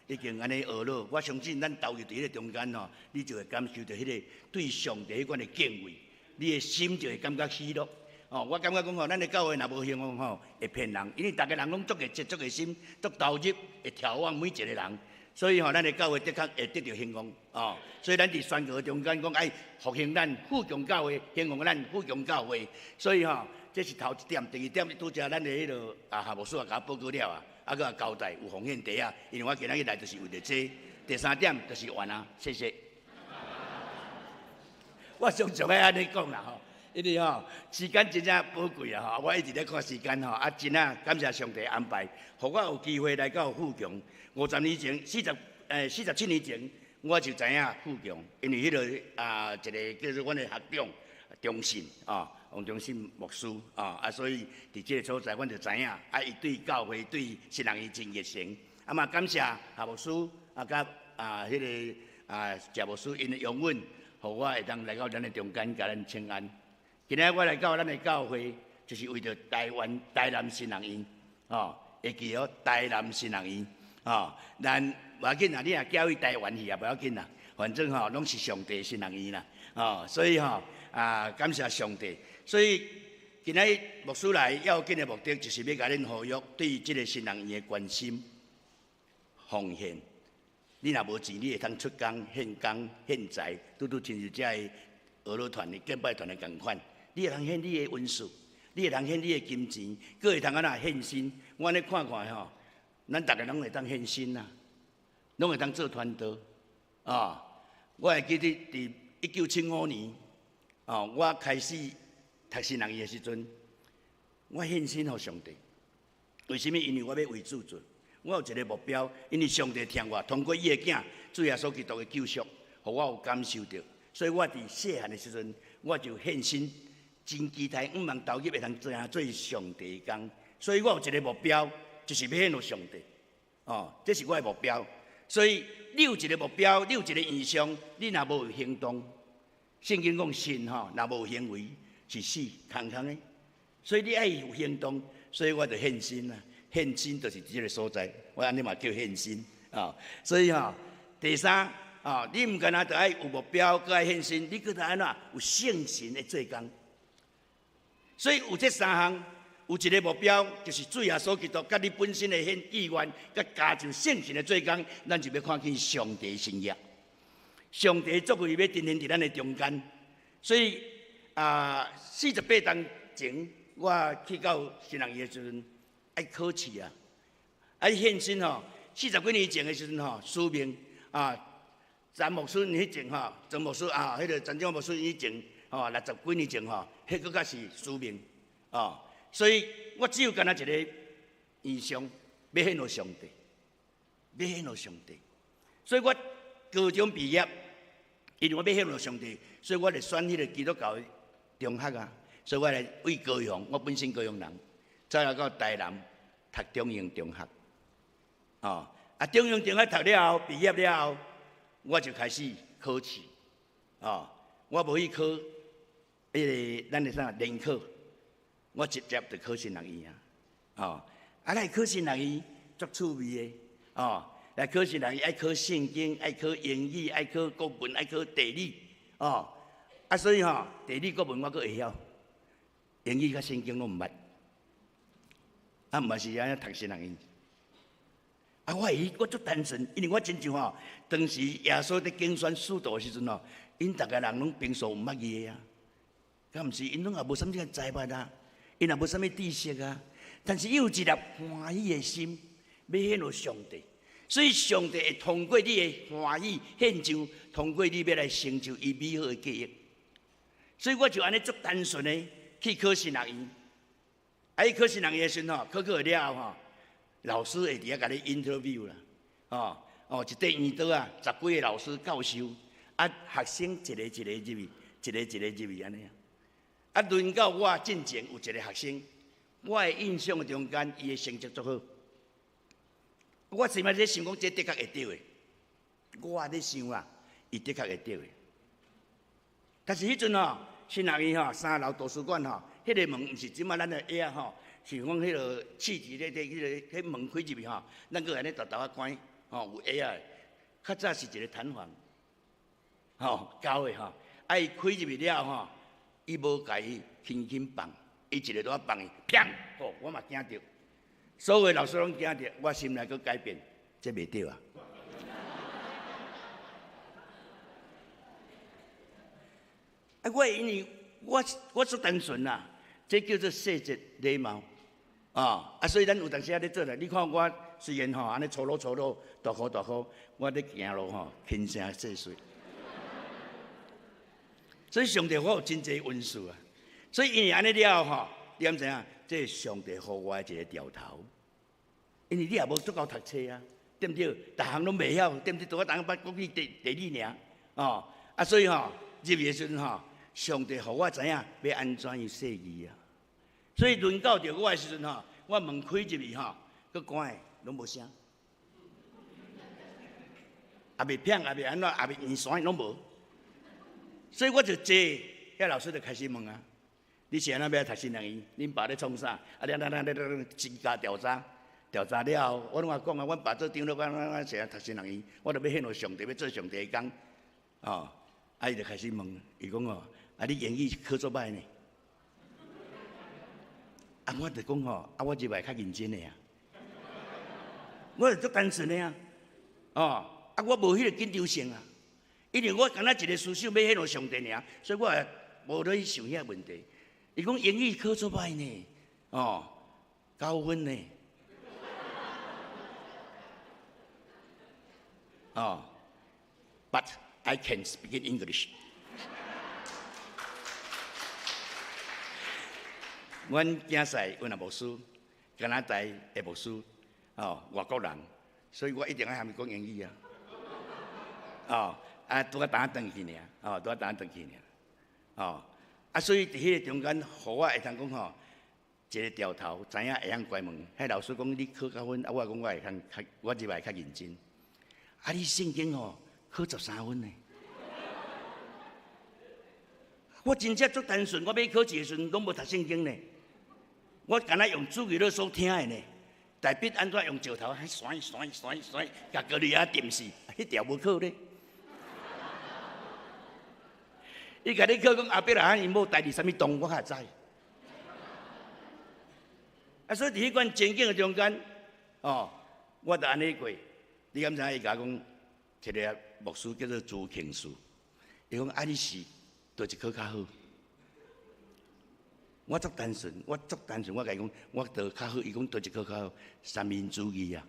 已经安尼学了。我相信咱投入伫迄个中间你就会感受到迄个对上帝迄款的敬畏，你的心就会感觉喜乐。我感觉讲咱的教会若无兴旺会骗人，因为大家人拢足个热、足个心、足投入，会眺望每一个人。所以咱的教会的确会得到兴旺所以咱伫宣告中间讲，复兴咱富强教会，兴旺咱富强教会。所以这是头一点，第二点拄则咱的迄落夏牧师也甲我报告了啊，啊个交代有奉献茶啊，因为我今仔日来就是为着这。第三点就是完啊，谢谢。我常常爱安尼讲啦吼，因为吼时间真正宝贵啊吼，我一直咧看时间吼，啊真啊感谢上帝安排，互我有机会来到富强。50年前，47年前，我就知影富强，因为迄个一个叫做阮的学长中信啊，王中信牧师啊，所以伫这个所在，阮就知影伊对教会对新人伊真热情。嘛感谢夏牧师。甲迄个谢牧师因的拥吻，互我会当来到咱的中间，甲咱请安。今仔我来到咱的教会，就是为着台南新人院，会记哦，台南新人院，咱无要紧啦，你若叫伊台湾去也无要紧啦，反正拢是上帝新人院啦，所以感谢上帝。所以今仔牧师来要紧的目的，就是要甲恁呼吁对即个新人院的关心、奉献。你若无钱，你会通出工、献工、献财，拄亲像遮个俄罗团的敬拜团的共款。你会通献你的文书，你会通献你的金钱，佫会通献心。我安尼看看吼，咱逐个拢会当献心啦，拢会当做传道。我会记得伫1975年，我开始读新人院的时阵，我献心予上帝。为什么？因为我要为主做。我有一个目标，因为上帝听我，通过伊的囝主耶稣基督的救赎，互我有感受到，所以我伫细汉的时阵，我就献身，真期待5万投入会通做上帝的工。所以我有一个目标，就是要献予上帝。这是我的目标。所以你有一个目标，你有一个意向，你若无有行动，圣经讲信若无有行为是死空空的。所以你爱有行动，所以我就献身啦。献身就是这个所在，我安尼嘛叫献身所以第三你唔干那就爱有目标，佮爱献身，你佮得安怎有圣神的做工。所以有这3项，有一个目标，就是主耶稣基督甲你本身的意愿，佮加上圣神的做工，咱就要看见上帝的心意。上帝作为要呈现伫咱的中间，所以48当前，我去到新人院的时阵。爱考试啊！爱献身40几年前的时阵使命詹牧师迄前曾牧师迄个曾正牧师以前60几年前迄佫较是使命所以我只有干那一个意向，要献予上帝，要献予上帝。所以我高中毕业，因为我要献予上帝，所以我来选迄个基督教的中学啊。所以我来为高雄，我本身高雄人。再来到台南读中英中学，中英中学读了后，毕业了后，我就开始考试，我无去考咱的啥联考，我直接就考新人院来考新人院足趣味的，来考新人院爱考圣经，爱考英语，爱考国文，爱考地理，所以地理国文我佫会晓，英语甲圣经拢毋捌。毋嘛是安尼读新人院，我足单纯，因为我亲像当时耶稣伫竞选使徒的时阵因逐个人拢平素毋捌字啊，敢毋是？因拢也无啥物个才华啊，因也无啥物知识啊，但是伊有一粒欢喜的心，要献予上帝，所以上帝会通过你的欢喜献上，通过你要来成就伊美好的计划。所以我就安尼足单纯的去考新人院。考新人院的时阵考了后老师会伫遐甲你 interview 啦，一块圆桌10几个老师教授，学生一个入去，一个入去安尼轮到我进前有一个学生，我的印象的中间，伊的成绩足好，我前摆在想讲，这的确会对的，我咧想伊的确会对的，但是迄阵新人院3楼图书馆迄个门毋是即摆咱的下是讲迄个气质迄门开入去咱佫安尼豆豆关有下较早是一个弹簧教的伊开入去了伊无甲伊轻轻放，伊一个都放伊，砰！我嘛惊着，所有老师拢惊着，我心内佫改变，这袂对啊！我因为我足单纯啦。这叫做细节礼貌。所以咱有当时咧做啦。你看我虽然安尼粗鲁，大哭，我咧行路轻声细碎。所以上帝我有真济恩赐啊。所以因为安尼了后你敢知影？这是上帝给我的一个条头。因为你也无足够读册啊，对不对？逐项拢袂晓，对不对？拄我当捌国语第二尔，所以入去的时阵上帝给我知影要安怎样设计啊。所以轮到着我的时阵我门开入去佮关的拢无声，也袂响，也袂安怎，也袂圆山拢无。所以我就坐，遐老师就开始问啊：你是安怎要读新人医？恁爸咧创啥？增加调查了后，我拢话讲啊，阮爸做长老，我是读新人医，我就要献互上帝，要做上帝的工。伊就开始问，伊讲你英语考作歹呢？我就讲我入来较认真的啊，我就足单纯的啊，我无迄个紧张性啊，因为我敢若一个思想要献互上帝尔，所以我也无咧去想遐问题。伊讲英语考作歹呢，9分呢，But I can speak English。阮囝婿阮也无输，加拿大也无输，外国人，所以我一定要喊伊讲英语啊。拄啊当转去尔，拄啊当转去尔，所以伫迄个中间，互我会通讲一个调头，知影会晓关门。迄老师讲你考9分，我讲我会通，我入来较认真。你圣经考13分呢？我真正足单纯，我要考试的时阵拢无读圣经呢。我敢若用主语咧所听的呢，大笔安怎用石头，甩，甲高丽亚点死，迄条无考咧。伊甲你考讲后壁来因某代志啥物动，我较知。所以伫迄款情景的中间，我就安尼过。你敢知影？伊甲我讲，一个牧师叫做朱庆树，伊讲你是倒一科较好？我足单纯，我甲伊讲，我倒较好。伊讲倒一科较好，三民主义啊！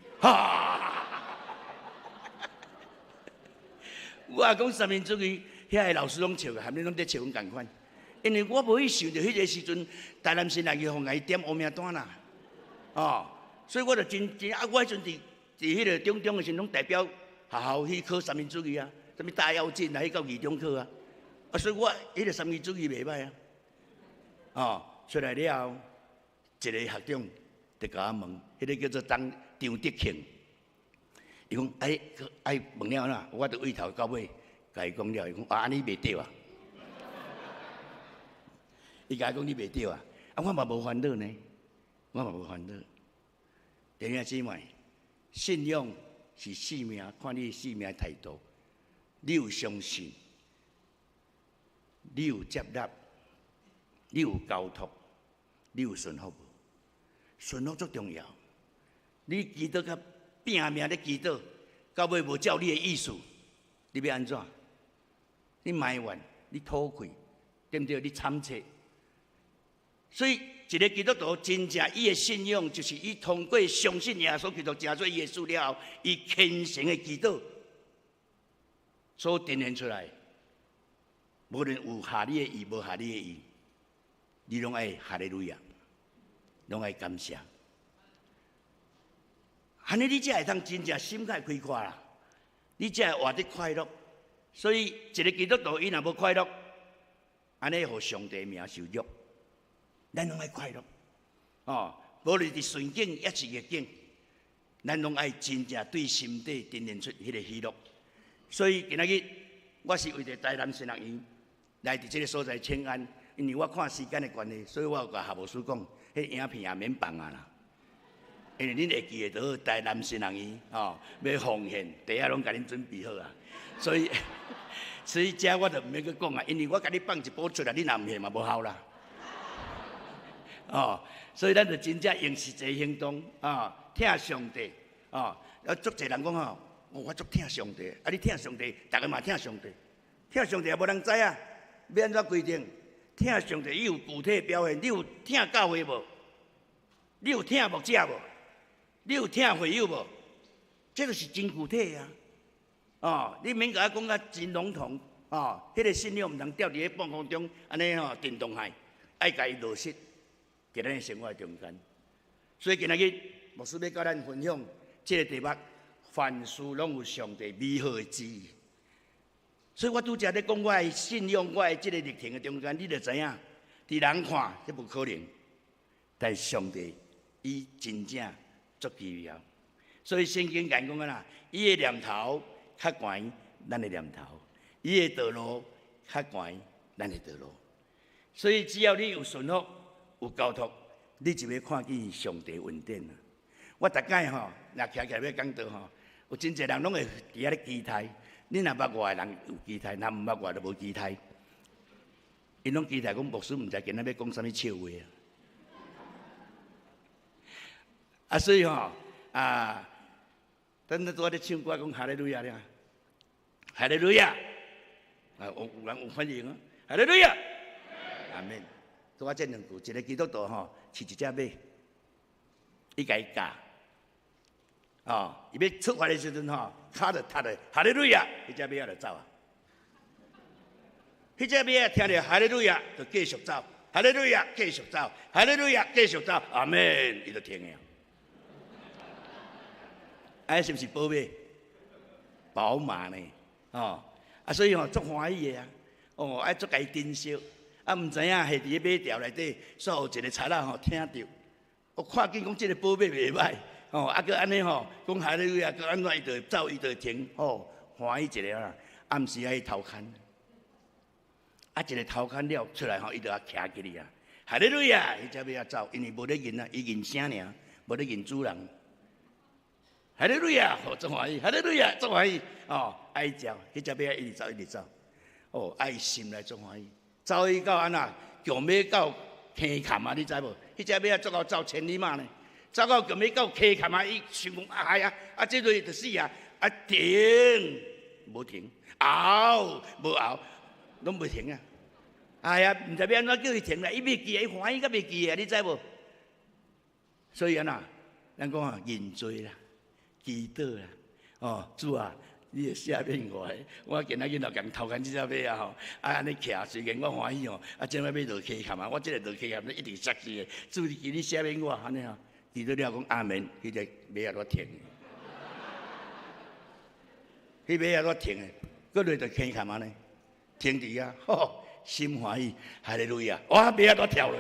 我也讲三民主义，遐个老师拢笑个，含恁拢在笑阮共款。因为我无去想着迄个时阵，台南新来去互伊点乌名单啦，所以我就真我迄阵伫迄个中的时阵，拢代表学校去考三民主义啊，什物大跃进啊，去到二中考啊，所以我迄个三民主义袂歹啊。出来了后，一个学长就甲我问，迄个叫做张德庆，伊讲问了啦，我就从头到尾甲伊讲了，伊讲安尼袂对啊，伊甲我讲你袂对啊，我嘛无烦恼呢，我嘛无烦恼。弟兄姊妹，信仰是生命，看你生命的态度，你有相信，你有接纳。你有交托，你有顺服无？顺服足重要。你祈祷甲拼命咧祈祷，到尾无照你的意思，你要安怎？你埋怨，你吐气，对不对？你惨切。所以一个基督徒真正伊的信仰，就是伊通过相信耶稣基督成做耶稣了后，伊虔诚的祈祷所呈现出来，无论有合理的意，无合理的意。你拢爱哈利路亚，拢爱感谢，安尼你才会通真正心态开阔啦，你才会活得快乐。所以一个基督徒伊若无快乐，安尼互上帝名受辱。咱拢爱快乐，无论是顺境也是逆境，咱拢爱真正对心底呈现出迄个喜乐。所以今仔日我是为着台南神学院来伫这个所在请安。因为我看时间的关系，所以我有甲夏牧师讲，迄影片也免放啊啦。因为恁会记得到台南新人院要奉献，第下拢甲恁准备好啊。所以这我就毋免去讲啊，因为我甲你放一部出来，你若毋献嘛无效啦。所以咱就真正用实际行动听上帝足侪人讲我足听上帝，你听上帝，大家嘛听上帝，听上帝也无人知啊，要安怎规定？听上帝，伊有具体表现。你有听教会无？你有听牧者无？你有听会友无？这就是真具体啊！哦，你免甲我讲甲真笼统哦，迄个信仰毋通掉伫咧半空中，安尼吼震动海，爱甲伊落实伫咱生活中间。所以今仔日牧师要甲咱分享这个题目：凡事拢有上帝美好的旨意。所以我拄则咧讲我的信仰，我的这个历程的中间，你就知影，伫人看这不可能，但上帝伊真正足奇妙。所以圣经讲啊啦，伊的念头较悬咱的念头，伊的道路较悬咱的道路。所以只要你有顺服、有交托，你就会看见上帝恩典啊！我逐摆吼，若徛起来要讲道吼，有真侪人拢会伫遐咧期待。你若捌我的人有期待，若毋捌我就无期待。因拢期待讲牧师毋知今仔要讲啥物笑话啊！所以吼等拄仔咧唱歌讲哈利路亚了，哈利路亚有人有反应啊！哈利路亚，阿门。拄仔这两句，一个基督徒吼饲一只马，伊家己教。伊要出发的时阵吼，脚就踏咧，哈利路亚，迄只马就走啊。迄只马听着哈利路亚，就继续走，哈利路亚继续走，哈利路亚继续走，阿门，伊就停了。是不是宝马？宝马呢？所以足欢喜的啊！爱足家己珍惜，毋知影下伫马条内底，煞有一个贼仔听着，我看见讲即个宝马袂歹。佮安尼吼，讲哈利路亚，佮安怎伊就走，伊就停，欢喜一个啦。暗时爱偷看，一个偷看了出来吼，伊就徛起哩啊。哈利路亚，伊才要走，因为无咧认啊，伊认声尔，无咧认主人。哈利路亚，足欢喜，哈利路亚，足欢喜，爱照，迄只马一直走，一直走，爱心来足欢喜，走去到安那，强马到坑坎啊，你知无？迄只马足够走千里马呢。走到强要到溪坎啊！伊想讲哎呀，这落就死啊！停，无停，熬无熬，拢袂停啊！哎呀，毋知要安怎叫伊停啦！伊袂记啊，伊欢喜甲袂记啊，你知无？所以安那，咱讲认罪啦，祈祷啦，主啊，你的赦免我今仔日就共偷看这只马啊吼，安尼徛，虽然我欢喜哦，即摆要落溪坎啊，我即个落溪坎一定杀死的，主你赦免我安尼啊！记得了讲阿门，迄只马也在停，迄马也在停的，搁落就坑坎嘛呢，停伫啊，心欢喜，哈利路亚，哇，马也在跳落。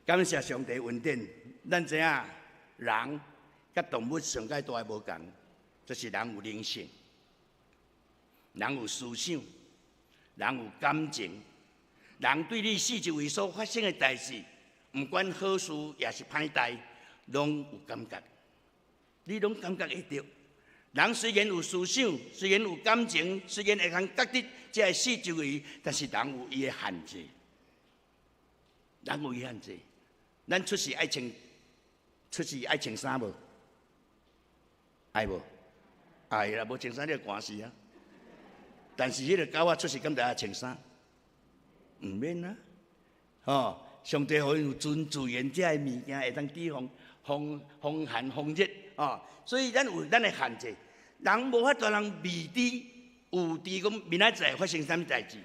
感谢上帝恩典，咱知影人甲动物上界大无共，就是人有灵性，人有思想。人有感情，人对你四周围所发生的代志，不管好事也是歹代，拢有感觉。你拢感觉会到。人虽然有思想，虽然有感情，虽然会通觉得这个四周围，但是人有伊的限制。人有伊限制。咱出世爱穿衫无？爱无？爱啦，无穿衫你就寒死啊！但是迄个狗仔出世敢知影穿衫？毋免啊！上帝互伊有纯自然这个物件，会当抵防风寒风热所以咱有咱的限制，人无法度人未知有知讲明仔载发生啥物代志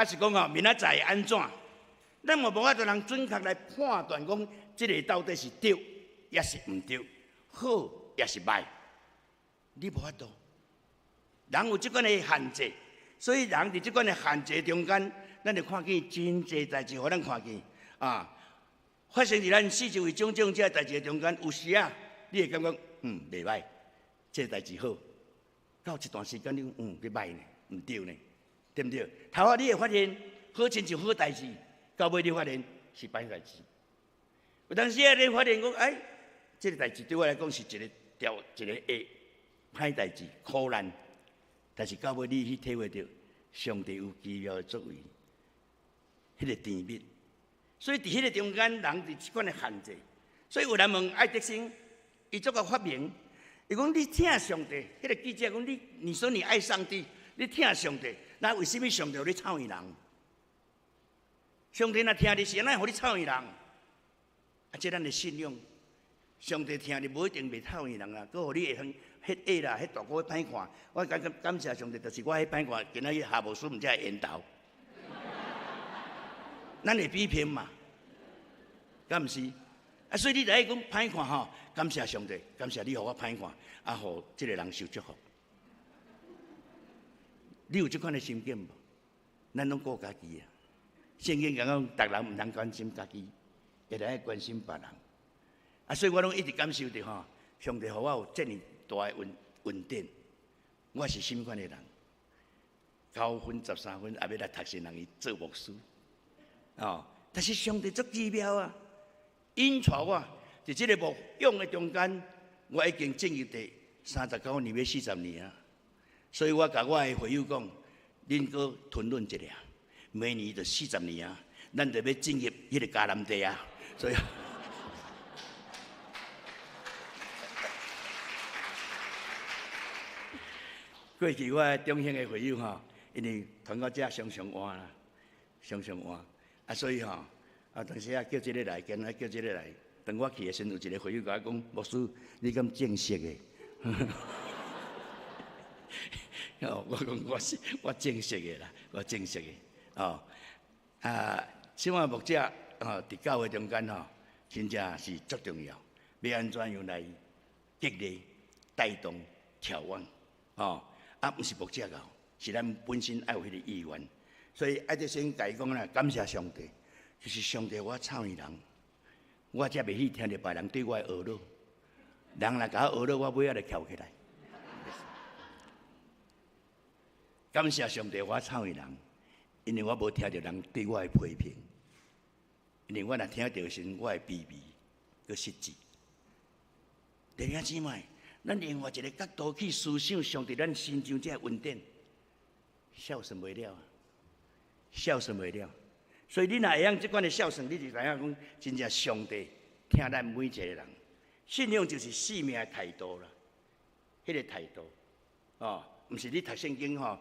是讲明仔载会安怎？咱无法度人准确来判断讲这个到底是对也是毋对，好也是歹，你无法度。人有这款的限制，所以人伫这款的限制中间，咱就看见真侪代志，互咱看见发生伫咱四周围种种这代志中间，有时你会感觉袂歹，这代志好，到一段时间你讲歹呢，毋对呢，对毋对？头你会发现好亲像好代志，到尾你发现是歹代志。有当时你发现讲，这个代志对我来讲是一个歹代志，苦难。但是到尾你去体会到上帝有奇妙的作为，迄个甜蜜。所以伫迄个中间，人伫即款的限制。所以有人问爱德生，伊做个发明，伊讲你听上帝，迄个记者讲你说你爱上帝，你听上帝，那为什么上帝互你臭伊人？上帝若听你是安怎互你臭伊人？啊，这咱的信仰，上帝听你无一定袂臭伊人啦，佮互你会通迄啦，迄大哥歹看。我感谢上帝，就是我迄歹看，今仔日下无书，毋才会缘投。咱会比拼嘛？敢毋是？啊，所以你来讲歹看吼，感谢上帝，感谢你互我歹看，啊，互即个人受祝福。你有即款的心境无？咱拢顾家己啊。圣经讲，逐人毋通关心家己，会来关心别人。啊，所以我拢一直感受着吼，上帝互我有遮尔大的恩典。我是什么款的人？9分13分，也要来读圣人伊做牧师。哦，但是上帝足奇妙啊！因带我伫即个牧养的中间，我已经进入第39年，要40年啊。所以我甲我的会友讲，恁阁吞忍一下，明年就40年啊，咱就要进入迄个迦南地啊。所以，过去我中兴的会友吼，因为传到遮常常换啦，常常换啊，所以吼。啊，当时啊叫这个来，今仔叫这个来。当我去的时阵，有一个会友甲我讲：“牧师，你咁正式的？”我讲我正式的啦，我正式的。哦，啊，新华牧者哦，伫教会中间吼，真正是足重要。要安怎样来激励、带动、调往？哦，啊，毋是牧者个，是咱本身爱有迄个意愿。所以爱得先甲伊讲啦，感谢上帝。就是上帝，我臭伊人，我才袂去听着别人对我的恶落。人若甲我恶落，我尾仔就翘起来。感谢上帝，我臭伊人，因为我无听着人对我的批评，因为我若听着时，我会卑微，佮失志。弟兄姊妹，咱另外一个角度去思想上帝咱身上这恩典，孝顺袂了啊，孝顺袂了。所以你若会用即款的孝顺，你就知影讲，真正上帝听咱每一个人。信仰就是生命的态度啦，迄个态度，哦，毋是你读圣经吼，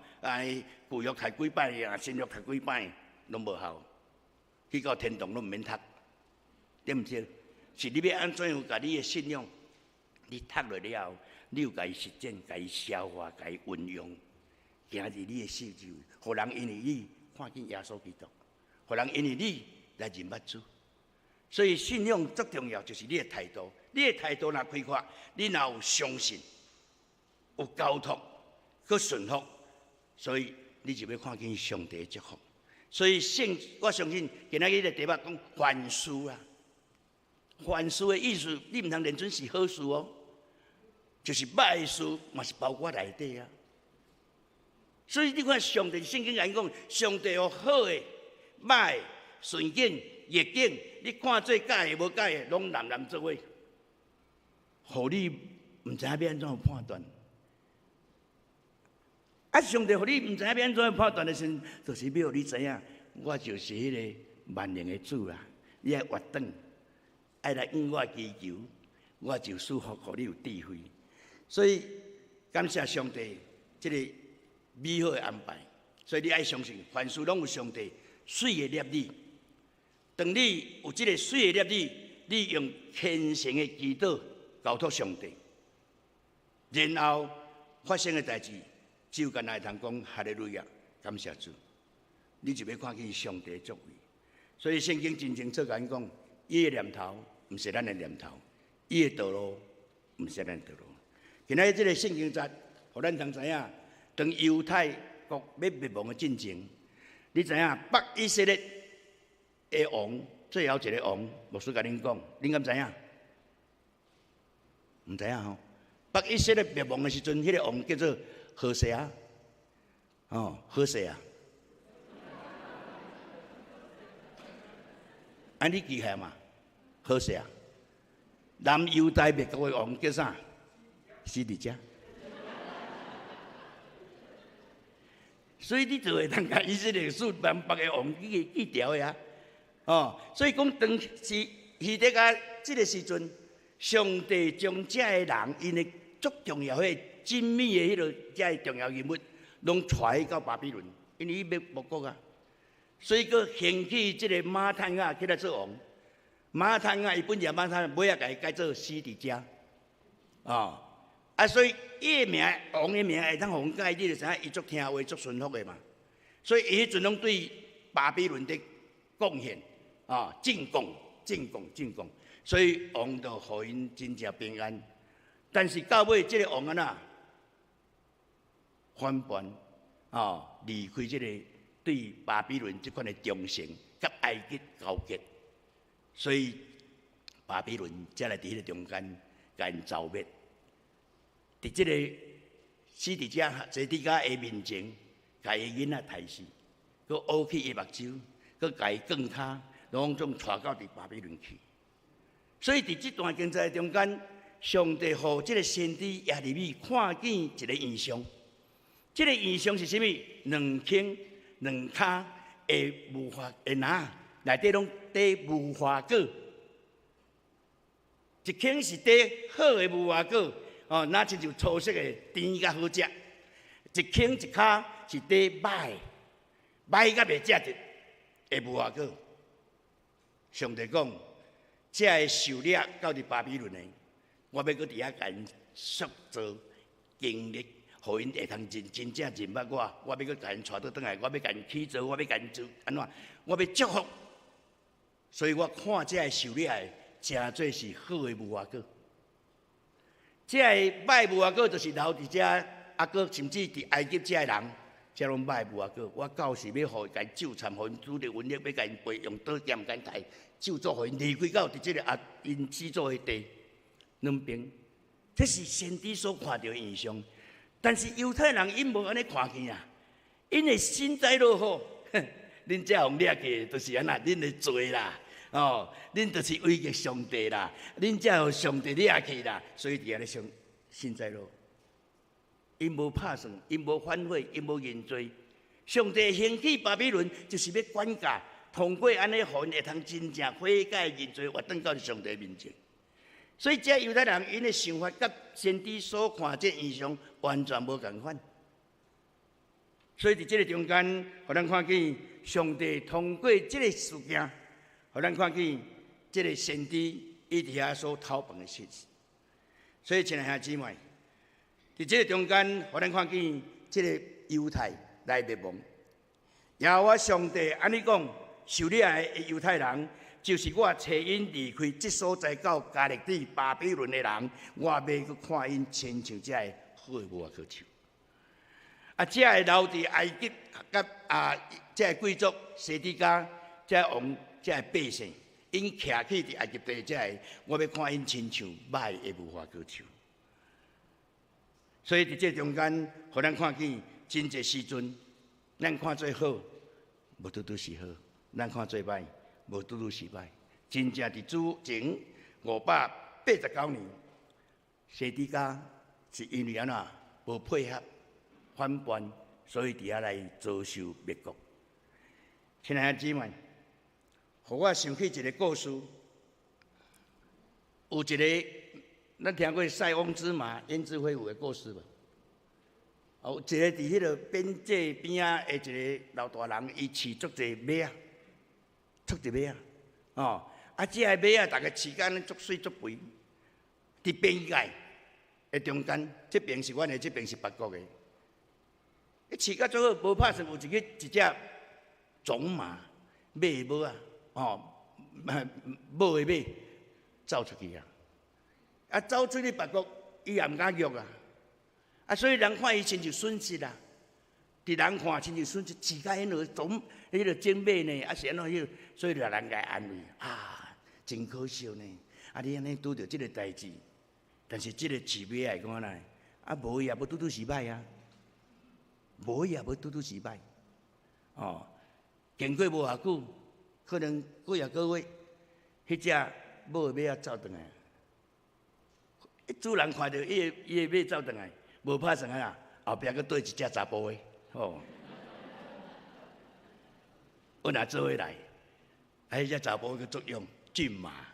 旧约读几摆啊，新约读几摆，拢无效，去到天堂拢毋免读，对毋对？是你要安怎样甲你的信仰，你读落了后，你有甲伊实践、甲伊消化、甲伊运用，行伫你的四周，互人因为你看见耶稣基督。互人因为你来认捌主，所以信仰最重要就是你的态度。你的态度若开阔，你若有相信、有交托、佮顺服，所以你就要看见上帝的祝福。所以我相信今仔日的题目讲凡事啊，凡事的意思，你毋通认准是好事哦，就是歹事嘛是包括内底啊。所以你看上帝圣经来讲，上帝有好的。歹、顺境、逆境，你看做假的无假的，拢南做伙，互你毋知影要安怎判断。啊，上帝互你毋知影要安怎判断的时阵，就是要互你知影，我就是迄个万能的主啊！你爱活转，爱来向我祈求，我就赐福互你有智慧。所以感谢上帝这个美好的安排。所以你爱相信，凡事拢有上帝。水的立你，当你有这个水的立你，你用虔诚的祈祷交托上帝，然后发生的代志，只有干那通讲哈利路亚，感谢主，你就要看见上帝的作为。所以圣经真正做甲咱讲，伊的念头毋是咱的念头，伊的道路毋是咱的道路。今仔日这个圣经节，互咱通知影，当犹太国要灭亡的进程。你知影北以色列的王，最后一个王，牧师甲恁讲，恁敢知影？毋知影吼？北以色列灭亡的时阵，迄个王叫做何西阿，哦，何西阿。安你记下嘛？何西阿。南犹大灭国的王叫啥？西底家。所以你就会当甲以色列属南北的王去调呀，哦，所以讲当是希德家这个时阵，上帝将这个人因的足重要迄精密的迄个遮重要人物，拢带到巴比伦，因为伊要亡国啊。所以佮兴起即个马探雅起来做王。马探雅伊本是马探，尾仔甲伊改做西底家，所以伊的名王的名会当互改，你就知影伊足听话、足顺服的嘛。所以伊迄阵拢对巴比伦的贡献进贡。所以王就互因真正平安。但是到尾即个王反叛离开即个对巴比伦即款的忠诚，甲埃及交结，所以巴比伦才来伫迄个中间甲因消灭。伫即个西底家西底家的面前，甲伊囡仔杀死，佮挖去伊目睭，佮甲伊脚骹拢总带到伫巴比伦去。所以伫即段经在中间，上帝互即个先知耶利米看见一个异象。即个异象是啥物？两茎两骹的无花的拿，内底拢缀无花果。一茎是缀好的无花果，那亲像粗色的甜甲好食；一茎一骹是缀歹甲袂食得的无花果。上帝讲，这个狩猎到伫巴比伦的，我要搁伫遐甲因塑造经历。互因会通真正认捌我，我要去甲因带倒转来，我要甲因起造，我要甲因做安怎？我要祝福。所以我看这个狩猎的，诚做是好的无花果。这个歹无花果就是留伫遮，搁甚至伫埃及遮的人，遮拢歹无花果。我到时要互伊甲因咒惨，互因拄着瘟疫，要甲因背用刀剑甲因刣，咒诅互因离开到伫即个因始祖的地两边。这是先知所看到的异象。但是犹太人因无安尼看见啊，因的幸灾乐祸，恁遮互掠去，就是安那，恁的罪啦，恁就是违逆上帝啦，恁遮互上帝掠去啦，所以伫安尼幸灾乐祸。因无拍算，因无反悔，因无认罪。上帝兴起巴比伦，就是要管教，通过安尼，互因会通真正悔改认罪，活转到上帝面前。所以，这犹太人因的想法甲先知所看这异象完全无共款。所以，伫这个中间，互咱看见上帝通过这个事件，互咱看见这个先知伊伫遐所讨饭的事实。所以，亲爱兄姊妹，伫这个中间，互咱看见这个犹太来灭亡。耶和华上帝安尼讲，狩猎的犹太人。就是我找因离开这所在到加勒底巴比伦的人，我要去看因亲像这个好的无花果树。这个留伫埃及甲这个贵族西底家，这个王，这个百姓，因徛起伫埃及地这个，我要看因亲像歹的无花果树。所以伫这中间，互咱看见真侪时阵，咱看做好，无拄拄是好；咱看做歹。无拄拄失败，真正伫主前589年，西底家是因为安怎无配合反叛，所以伫遐来遭受灭国。亲爱的姊妹，互我想起一个故事，有一个咱听过塞翁之马焉知非福的故事无？有一个伫迄个边界边仔的一个老大人，伊饲足侪马啊。足一马这个马大概饲干足水足肥，伫边界的中间，这边是阮的，这边是别国的。伊饲甲足好，无拍算有一只种马，马的马马的马走出去啊！走出去别国，伊也毋敢喐所以人看伊亲像损失啊。伫人看亲像损失，饲甲迄落种迄落种马呢，是安怎迄？所以人家安慰真可惜呢。你安尼拄着即个代志，但是即个饲马来讲呢，无伊也无拄拄失败无伊也无拄拄失败。经过无偌久，可能几啊个月，迄只马的马走转来，主人看到伊的马走转来，无拍算后壁佫缀一只查甫的。阮也做伙来，迄只查甫个作用骏马，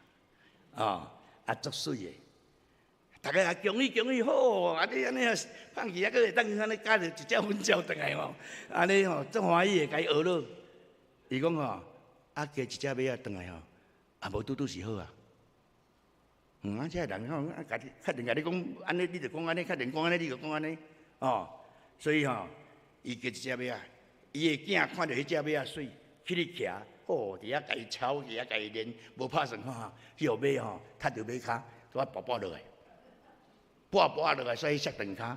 足水的，大家也恭喜好，安尼啊，放弃啊，搁会当安尼加着一只粉椒转来吼，安尼吼足欢喜的，甲伊学了。伊讲吼，啊加一只尾仔转来吼，也无拄是好啊。啊，这人吼，啊，家己确定甲你讲安尼，你就讲安尼；确定讲安尼，你就讲安尼。哦，所以吼，伊加一只尾仔，伊的囝看到迄只尾仔水，去哩徛，哦，伫遐甲伊抄，伫遐甲伊练，无拍算吼，迄号尾吼，踢着尾骹，拄啊跋落来，跋落来，所以摔断骹。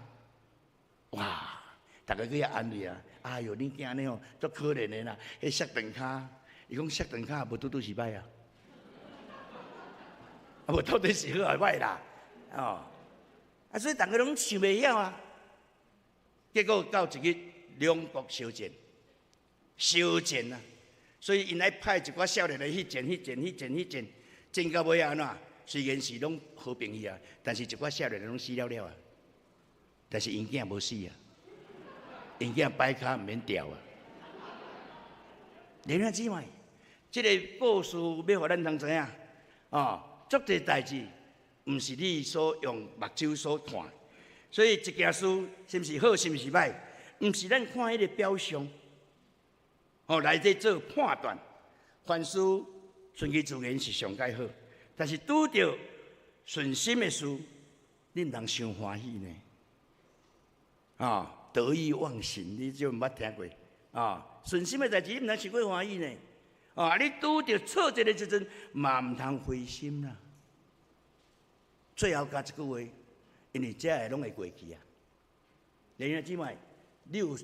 哇！大家去遐安慰啊！哎哟，恁囝安尼吼，足可怜的啦，迄摔断骹，伊讲摔断骹也无拄是歹啊。啊，无到底是好还歹啦，哦，啊，所以大家拢想袂晓啊。结果到一日两国相战啊，所以因来派一寡少年来去战，战到尾安怎？虽然是拢和平去啊，但是一寡少年拢死了啊。但是因囝无死啊，因囝摆骹毋免掉啊。弟兄姊妹，这个故事要互咱通知影哦。足多代志，毋是你所用目睭所看，所以一件事是毋是好，是毋是歹，毋是咱看迄个表象，哦，来这做判断。凡事顺其自然是上介好，但是拄着顺心的事，你毋通伤欢喜呢。得意忘形，你就毋捌听过顺心的代志，你毋通伤过欢喜呢。你拄着挫折的时阵，嘛毋通灰心啦。最后加一句话，因为这个拢会过去啊。弟兄姊妹，你有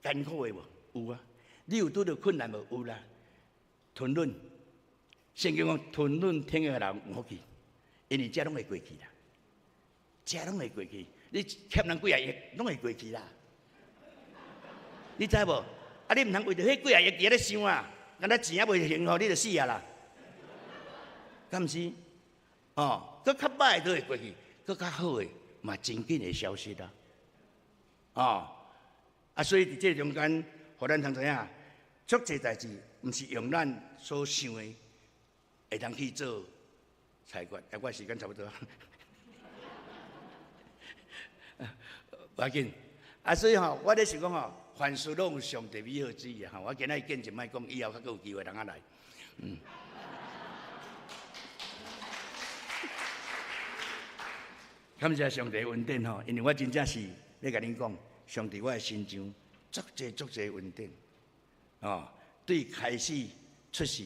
艰苦的无？有啊。你有拄着困难无？有啦。吞忍，圣经讲吞忍天下人唔好去，因为这拢会过去啦。这拢会过去，你欠人几啊亿，拢会过去啦。你知无？你毋通为着迄几啊亿伫咧想啊。敢若钱也未还吼，你就死啊啦！敢毋是？搁较歹都会过去，搁较好诶嘛真紧会消失啦。所以伫这中间，互咱通知影，足侪代志，毋是用咱所想诶，会通去做裁决。我时间差不多。无要紧。所以我咧想讲凡事拢有上帝美好旨意我今仔见证莫讲，以后较有机会通来。感谢上帝恩典因为我真正是要甲恁讲，上帝我的心上足侪恩典对开始出世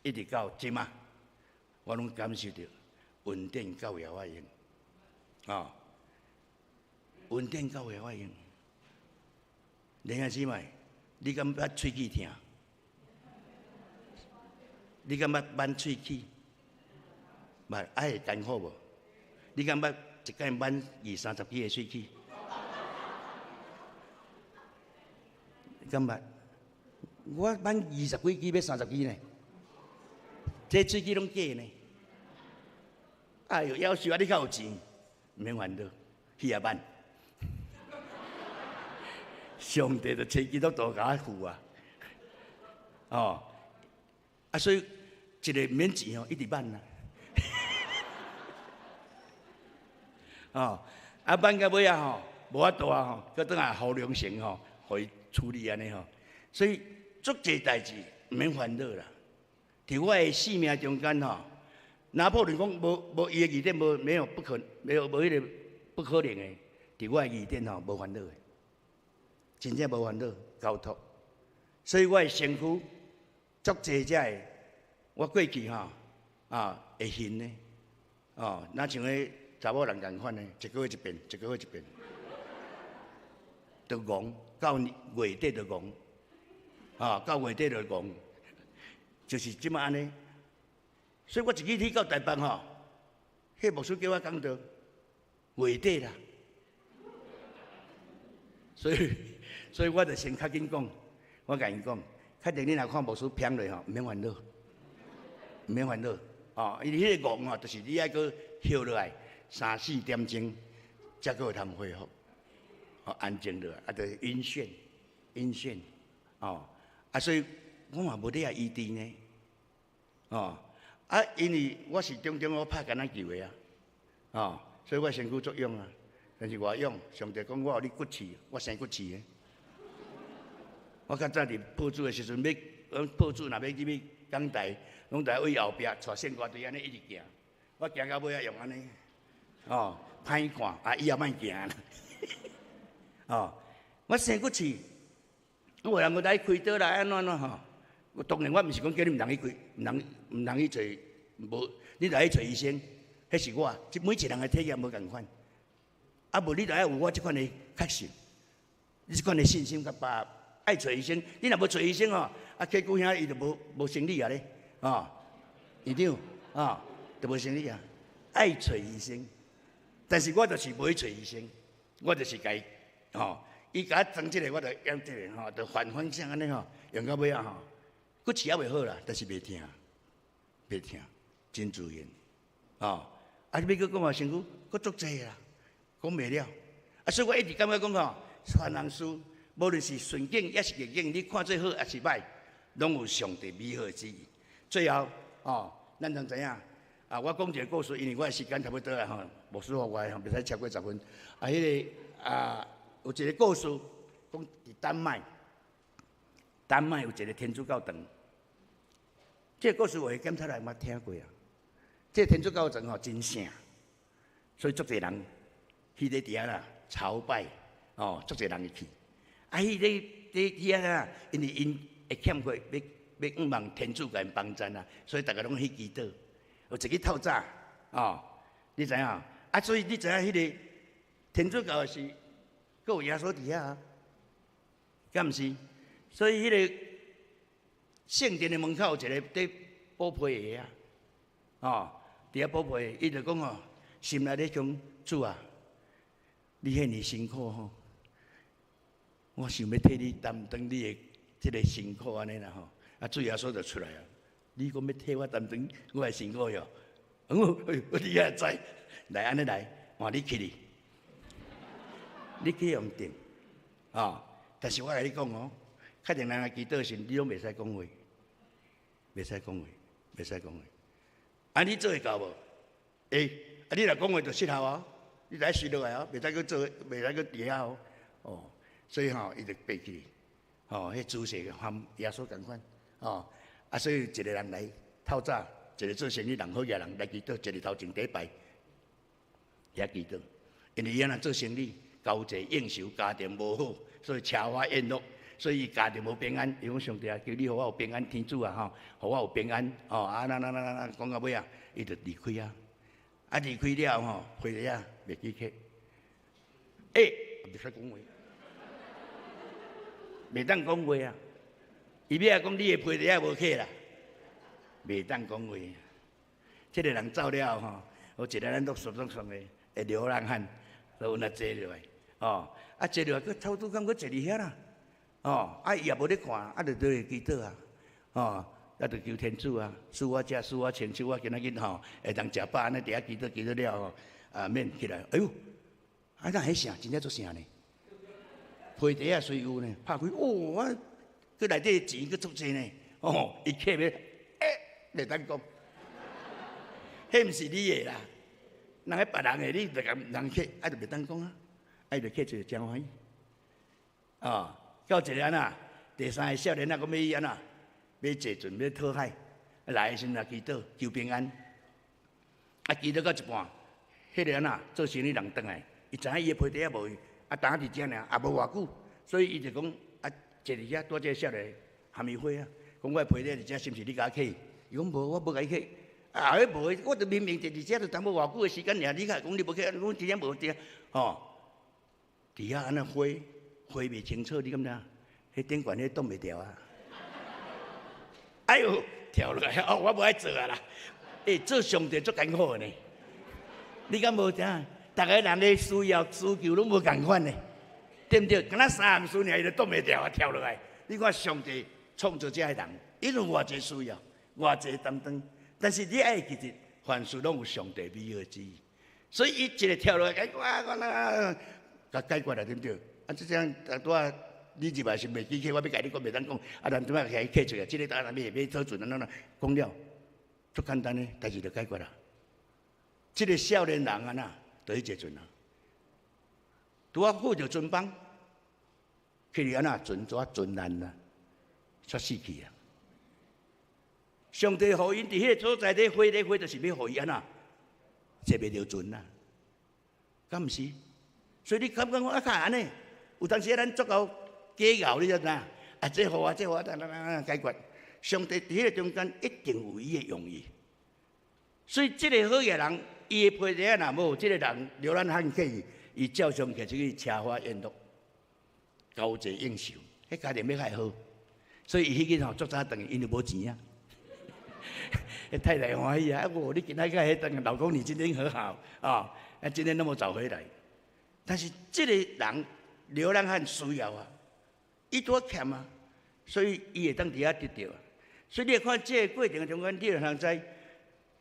一直到即马，我拢感受到恩典够有法用恩典够有法用。弟兄姊妹，你敢捌喙齿疼？你敢捌挽喙齿？捌爱会艰苦无？你敢捌一摆挽20-30支的喙齿？敢捌？我挽20几支要30支呢，这喙齿拢假呢。哎呦，要求你较有钱，毋免烦恼，去也挽。上帝就找基督徒甲我付所以一个免钱一直挽啦。挽到尾无法度搁倒来互良性互伊处理安尼所以足侪代志毋免烦恼啦。伫我的生命中间拿破仑讲无伊的疑点没有不可迄个不可能的，伫我的疑点无烦恼的。真正无烦恼，交托，所以我的身躯足侪只的，我过去会恨呢，哪像迄查某人共款呢，一个月一遍，一个月一遍，就戆到月底就戆，到月底就戆，就是即马安尼。所以我一日去到台北迄牧师叫我讲到月底啦，所以我就先较紧讲，我甲因讲，确定你若看牧师偏落毋免烦恼，毋免烦恼因为迄个戆就是你爱搁休落来3-4点钟，才搁会通恢复，安静落来，就晕眩，所以我嘛无咧医治呢，因为我是中我拍橄榄球的所所以我身躯作勇啊，但是我勇，上帝讲我有你骨气，我生骨气的。我较早伫报主的时阵，报主若要入去讲台，拢在为后壁带线瓜队安尼一直行，我行到尾啊用安尼，哦，歹看啊，以后莫行啦。哦，我生骨气，我人要来开刀来安怎吼？我当然我毋是讲叫你毋通去开，毋通去做，无你来去找医生，迄是我，每一个人的体验无共款。啊，无你就爱有我即款的确信，你即款的信心甲把握。爱找医生，你若无找医生哦，啊，客户兄伊就无生理啊咧，哦，院长啊，就无生理啊。爱找医生，但是我就是无去找医生，我就是该吼，伊甲我装即个，我就用即个吼，就反向安尼吼，用到尾啊吼，骨气也袂好啦，但是袂疼，真自然，哦，啊，你要搁讲话身躯，搁足济啦，讲袂了，啊，所以我一直感觉讲吼，传人书。无论是顺境也是逆境，你看做好也是歹，拢有上帝美好之意。最后，哦，咱通知影啊，我讲一个故事，因为我的时间差不多啊，吼，无说话吼，袂使超过10分。啊，迄个啊，有一个故事，讲伫丹麦有一个天主教堂。这个故事我检查来捌听过啊。这个天主教堂吼真圣，所以足侪人去咧伫遐啦朝拜，哦，足侪人去。啊，迄啊，因为因会欠过，要望天主甲因帮衬啊，所以大家拢去祈祷。有一个透早，哦，你知影？啊，所以你知影迄个天主教是，阁有耶稣伫遐啊，敢毋是？所以迄个圣殿的门口有一个在补皮的啊，哦，伫遐补皮，伊就讲哦，心内咧讲主啊，你遐尼辛苦吼。我想要替你担当你的这个辛苦安尼啦吼，啊，主耶稣就出来啊！你讲要替我担当我的辛苦哟？我你也知，来安尼来，换你去哩，你去用定啊！但是我来你讲哦，确定人祈祷时，你拢袂使讲话，袂使讲话，袂使讲话。啊，你做会到无？会，啊，你若讲话就失效啊！你来睡落来啊，袂使去做，袂使去伫遐哦。哦。所以吼，伊就爬起，吼，迄姿势和耶稣共款，哦，啊，所以一个人来透早，一个做生意人好嘅人来祈祷，一个头前礼拜，遐祈祷，因为伊安那做生意，交际应酬，家庭无好，所以车花宴乐，所以家庭无平安。伊讲上帝啊，求你互我有平安，天主啊，吼，互我有平安，哦，啊，讲到尾啊，伊就离开啊，啊，离开了吼，回来啊，袂记客，袂使讲话。袂当讲话啊！伊要讲你的批地也无客啦，袂当讲话。这个人走了吼，有一个咱都熟的会流浪汉，就有那坐落来，哦，啊坐落来，佮偷拄敢佮坐伫遐啦，哦，啊伊也无咧看，啊就对祈祷啊，哦，啊就求天主啊，使我食，使我穿，使我今仔日吼会当食饱，安尼伫遐祈祷祈祷了吼，啊免起来，哎呦，啊那迄啥，真正足啥呢？批地啊，虽有呢，拍开，哦，啊，佮内底钱佮足济呢，哦，伊客要，袂当讲，迄毋是你的啦，人迄别人的，你就共人客，啊，就袂当讲啊，啊，伊就客就真欢喜，哦，到一个安那，第三个少年啊，讲要伊安那，要坐船要讨海，来的时阵啊祈祷求平安，啊，祈祷到一半，迄个安那做生意人转来，伊知影伊的批地啊无去。啊，当伫遮尔，也无偌久，所以伊就讲啊，坐伫遮，拄这个少年含伊花啊，讲我批咧伫遮，是毋是你甲我客？伊讲无，我无甲伊客。啊，迄无，我著明明坐伫遮，著等无偌久的时间尔，你甲讲你无客，我真正无伫吼。伫遐安尼花袂清楚，你敢知？迄顶悬迄挡袂掉啊！哎呦，跳落来哦，我无爱做啊啦！做上帝足艰苦呢，你敢无知？大家人的需要需求拢无共款的，对不对？敢若3项事尔，伊就挡袂掉啊，跳落来。你看上帝创造这些人，伊有偌济需要，偌济担当，但是你爱记住，凡事拢有上帝美好之意。所以伊一个跳落来，我那甲解决了，对不对？啊，就这样拄啊，你入来是袂记客，我要甲你讲，袂当讲，啊，咱拄啊甲伊客出来，这个当然要讨准，咱讲了，足简单的代志就解决了。这个少年人啊呐。就迄个阵啊，拄啊好着船帮，去哩安那船怎船难啊，煞死去啊！上帝互因伫迄个所在咧火，就是要互伊安那坐袂着船啊，敢毋是？所以你感觉我啊看安尼，有当时咱足够计较，你知影？啊，这好啊，这好啊，等解决。上帝伫迄个中间一定有伊的用意。所以这个好嘅人，伊的配合若无，这个人流浪汉客伊照常摕出去车花宴乐，交际应酬，迄家庭要较好。所以伊迄个吼足早等，因就无钱啊。太太欢喜啊！你今仔个迄等老公，你今天很好啊，今天那么早回来。但是这个人流浪汉需要啊，伊多欠啊，所以伊会当伫遐得到啊。所以你会看这个过程中间，你就通知，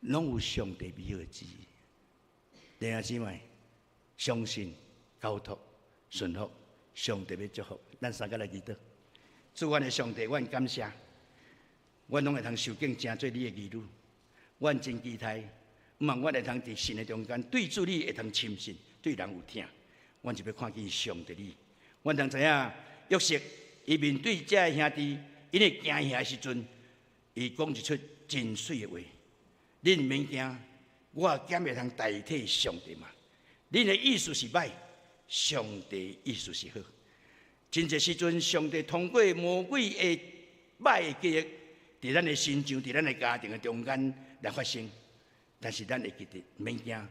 拢有上帝美好的旨意。弟兄姊妹，相信、交托、顺服，上帝要祝福。咱三个来祈祷。主，阮的上帝，阮感谢，阮拢会通受敬，成做你的儿女。阮真期待，毋望阮会通伫神的中间，对主你会通亲信，对人有疼。阮就要看见上帝你。阮通知影，约瑟伊面对这个兄弟，因为惊吓的时阵，伊讲一出真水的话。恁毋免惊，我敢会通代替上帝嘛？恁的意思是歹，上帝意思是好。真侪时阵，上帝通过魔鬼的歹的计划，伫咱的心上，伫咱的家庭的中间来发生。但是咱会记得，毋免惊。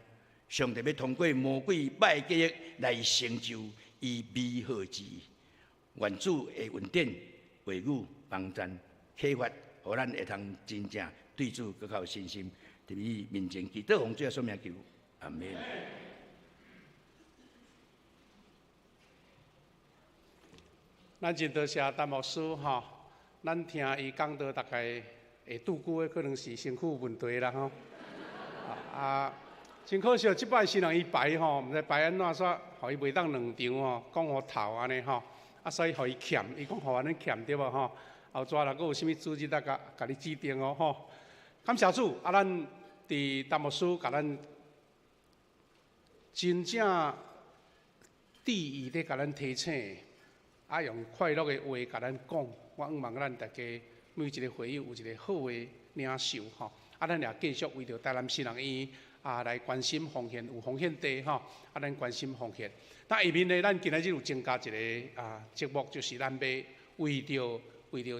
上帝要通过魔鬼歹的计划来成就伊美好之意。愿主的恩典、话语、帮助、启发，互咱会通真正对主更较有信心。伫伊面前祈祷，奉主耶稣名求，阿门。
咱真多谢陈牧师吼，咱听伊讲到大概会拄久的，可能是身躯有问题啦吼。真可惜，即摆新人伊排吼，毋知排安怎煞，互伊袂当两场吼，讲互头安尼吼，所以互伊欠，伊讲互安尼欠对无吼？后抓若阁有啥物组织甲你指定哦吼。感谢主，咱伫陈牧师甲咱真正第一咧甲咱提醒，用快乐的话甲咱讲，我希望咱大家每一个会友有一个好的领袖吼。咱也继续为着台南新人医来关心奉献，有奉献地吼，咱关心奉献。但下面呢，咱今仔日有增加一个节目，就是咱要为着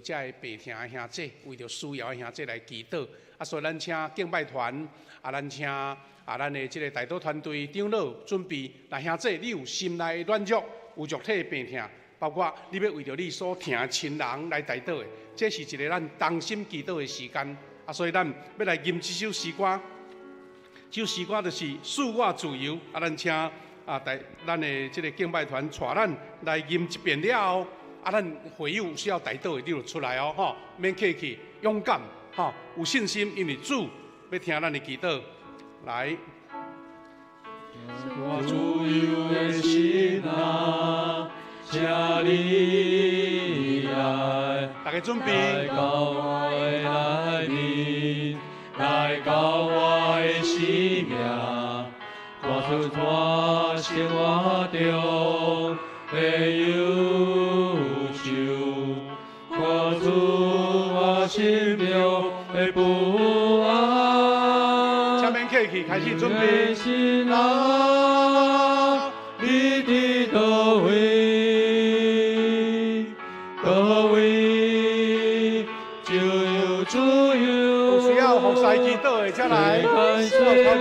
这个病痛的兄弟，为着需要的兄弟来祈祷。所以咱请敬拜团，咱请咱的这个代祷团队长老准备，来兄弟，你有心内软弱，有肉体病痛，包括你要为着你所疼的亲人来代祷的，这是一个咱同心祈祷的时间。所以咱要来吟这首诗歌，这首诗歌就是《赐我自由》。咱请咱的这个敬拜团带咱来吟一遍了后，咱会友需要代祷的，你就出来哦，吼，免客气，勇敢，吼，有信心，因为主要听咱的祈祷，来。
我自由的心啊，请你来，
大家准备。
来到我的内面，来到我的生命，看出我生活中的忧愁，看出我心中的不安。
下面客气，开始准备。
心啊，你的到位，到位就有自由。
需要服侍祈祷的，再来，
看水
来。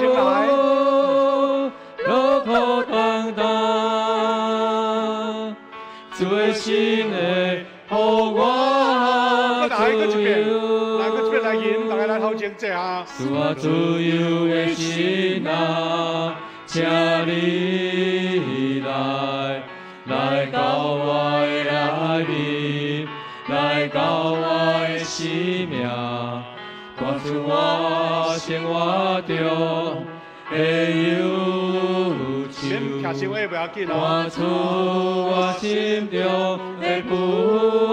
路口当当，最心的好我自由。
来个这边来吟，大家来头前坐下。
赐我自由的心啊，请你来，来到我的内面，来到我的生命，看出我生活中的忧愁，看出我心中的不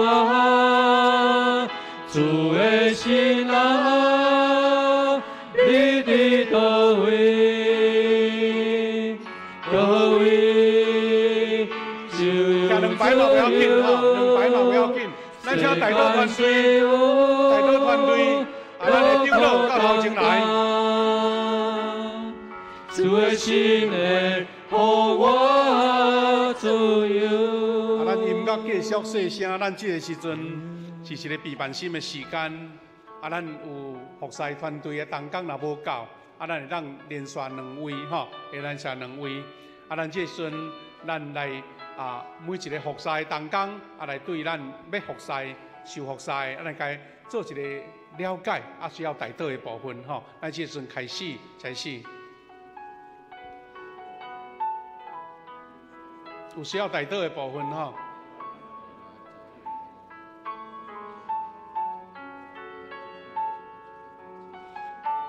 安。主的心啊，你的到位，
带导团队，咱的长老到头前来。
主的心会予我自由。
咱音乐继续细声，咱这个时阵是一个备办心的时间。咱有服侍团队的同工若无够，咱会当连续2位吼，会连续2位。咱这时阵，咱来每一个服侍同工来对咱要服侍、受服侍，咱来该做一个了解，需要带导的部分吼。咱这时阵开始。有需要带导的部分吼。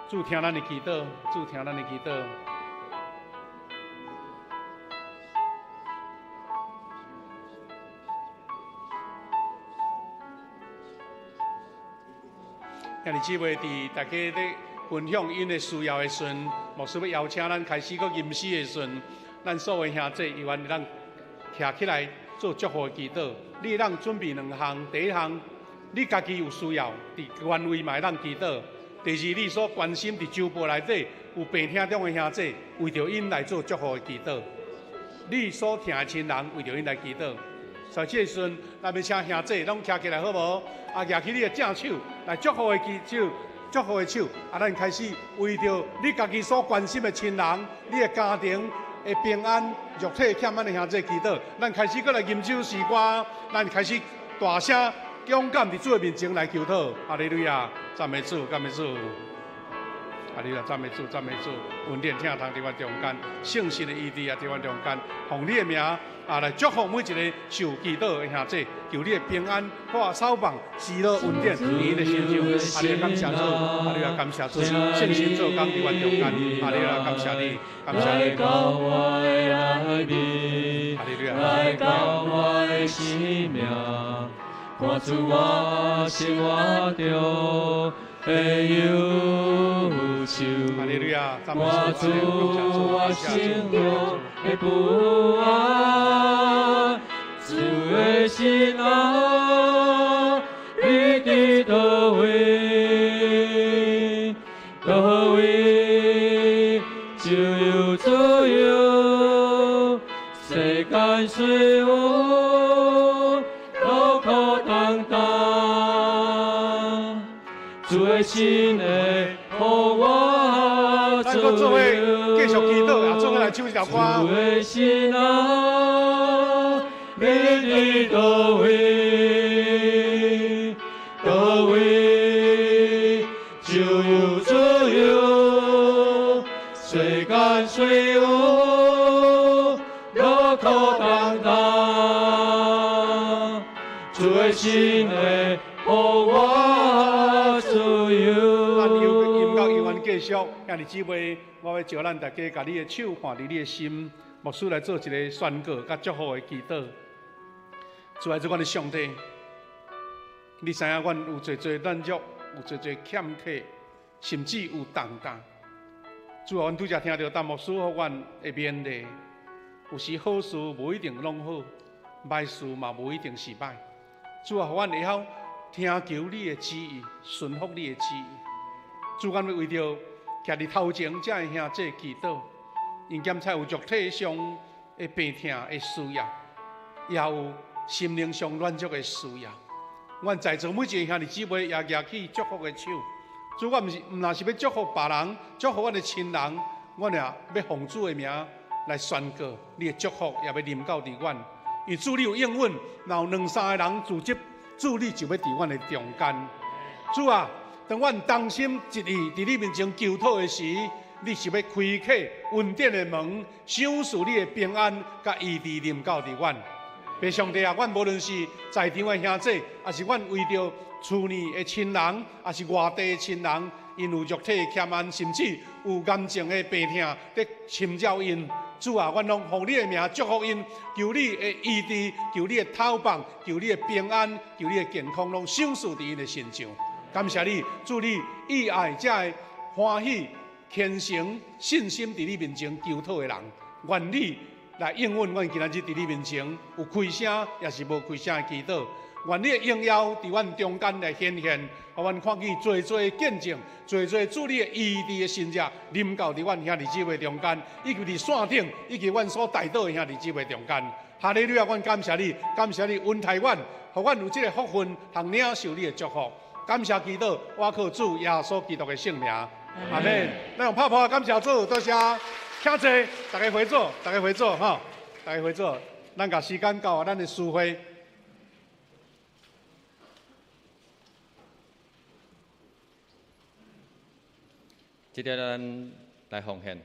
主听咱的祈祷，主听咱的祈祷。今日姊妹伫大家咧分享因的需要的时阵，牧师要邀请咱开始个吟诗的时阵，咱所有兄弟有愿咱徛起来做祝福的祈祷。你会当准备2项，第一项，你家己有需要，伫原位嘛会当祈祷。第二，你所关心伫周报内底有病痛中的兄弟，为着因来做祝福的祈祷。你所疼的亲人，为着因来祈祷。在这个时阵，咱要请兄弟拢徛起来好无？举起你的正手来祝福的手，祝福的手。咱开始为着你家己所关心的亲人，你的家庭的平安、肉体欠安的兄弟祈祷。咱开始过来吟首诗歌，咱开始大声勇敢伫主的面前来求祷。哈利路亚！赞美主，赞美主。哈利路亚！赞美主，赞美主。恩典听堂伫阮中间，圣神的意志也伫阮中间，奉你的名来祝福每一个受祈祷的兄弟，求你的平安、化扫棒、喜乐、恩典，你的心中。哈利路亚！感谢主，哈利路亚！感谢主，圣神做工伫阮中间。哈利路亚！感谢你，感谢你。哈利路亚！
来到我的生命，看出我生活中的忧愁。
哈利路亚！
看出我心中的不安。主的心啊，你伫倒位？倒位就有自由，世间虽有路苦重担，主的心会予我自由。
继续祈祷，也做伙来唱一条歌。
主的心啊，你伫倒位？倒位就有自由，世间虽有路苦重担，主的心会予我自由。
咱音乐永远继续，兄弟姊妹，我要招咱大家，把你的手放伫你的心，牧师来做一个宣告甲祝福的祈祷。主爱做阮的上帝，你知影阮有侪软弱，有侪欠缺，甚至有重担。主啊，阮拄则听到，当牧师互阮的勉励，有时好事无一定拢好，歹事嘛无一定是歹。主啊，互阮会晓听求你的旨意，顺服你的旨意。主，阮要为着徛伫头前这的兄弟祈祷，因检才有肉体上的病痛的需要，也有心灵上软弱的需要。阮在座每一个兄弟姊妹也举起祝福的手。主，我毋若是要祝福别人，祝福阮的亲人，阮也要奉主的名来宣告，你的祝福也要临到伫阮。因为主你有应允，若有2-3个人组织，主你就要伫阮的中间。主啊，当阮同心一意伫你面前求祷的时，你是要开启恩典的门，赏赐你的平安甲医治临到伫阮。爸上帝啊，阮无论是在场的兄弟，还是阮为着厝内的亲人，还是外地的亲人，因有肉体的欠安，甚至有癌症的病痛在侵扰因。主啊，阮拢奉你的名祝福因，求你的医治，求你的透放，求你的平安，求你的健康，拢赏赐伫因的身上。感谢你，祝你意爱这个欢喜、虔诚、信心伫你面前求祷的人，愿你来应允阮今仔日伫你面前有开声，也是无开声的祈祷。愿你的荣耀伫阮中间来显现，互阮看见最最见证，最最主你的医治的神者临到伫阮兄弟姊妹中间，以及伫线顶，以及阮所带到的兄弟姊妹中间。哈利路亚！阮感谢你，感谢你恩待阮，互阮有这个福分，通领受你的祝福。感谢祈祷，我靠主耶稣基督的圣名，阿门。咱用拍拍感谢主，多谢，请坐，大家回座，大家回座哈，大家回座。咱甲时间到啊，咱的书会。
即个咱来奉献。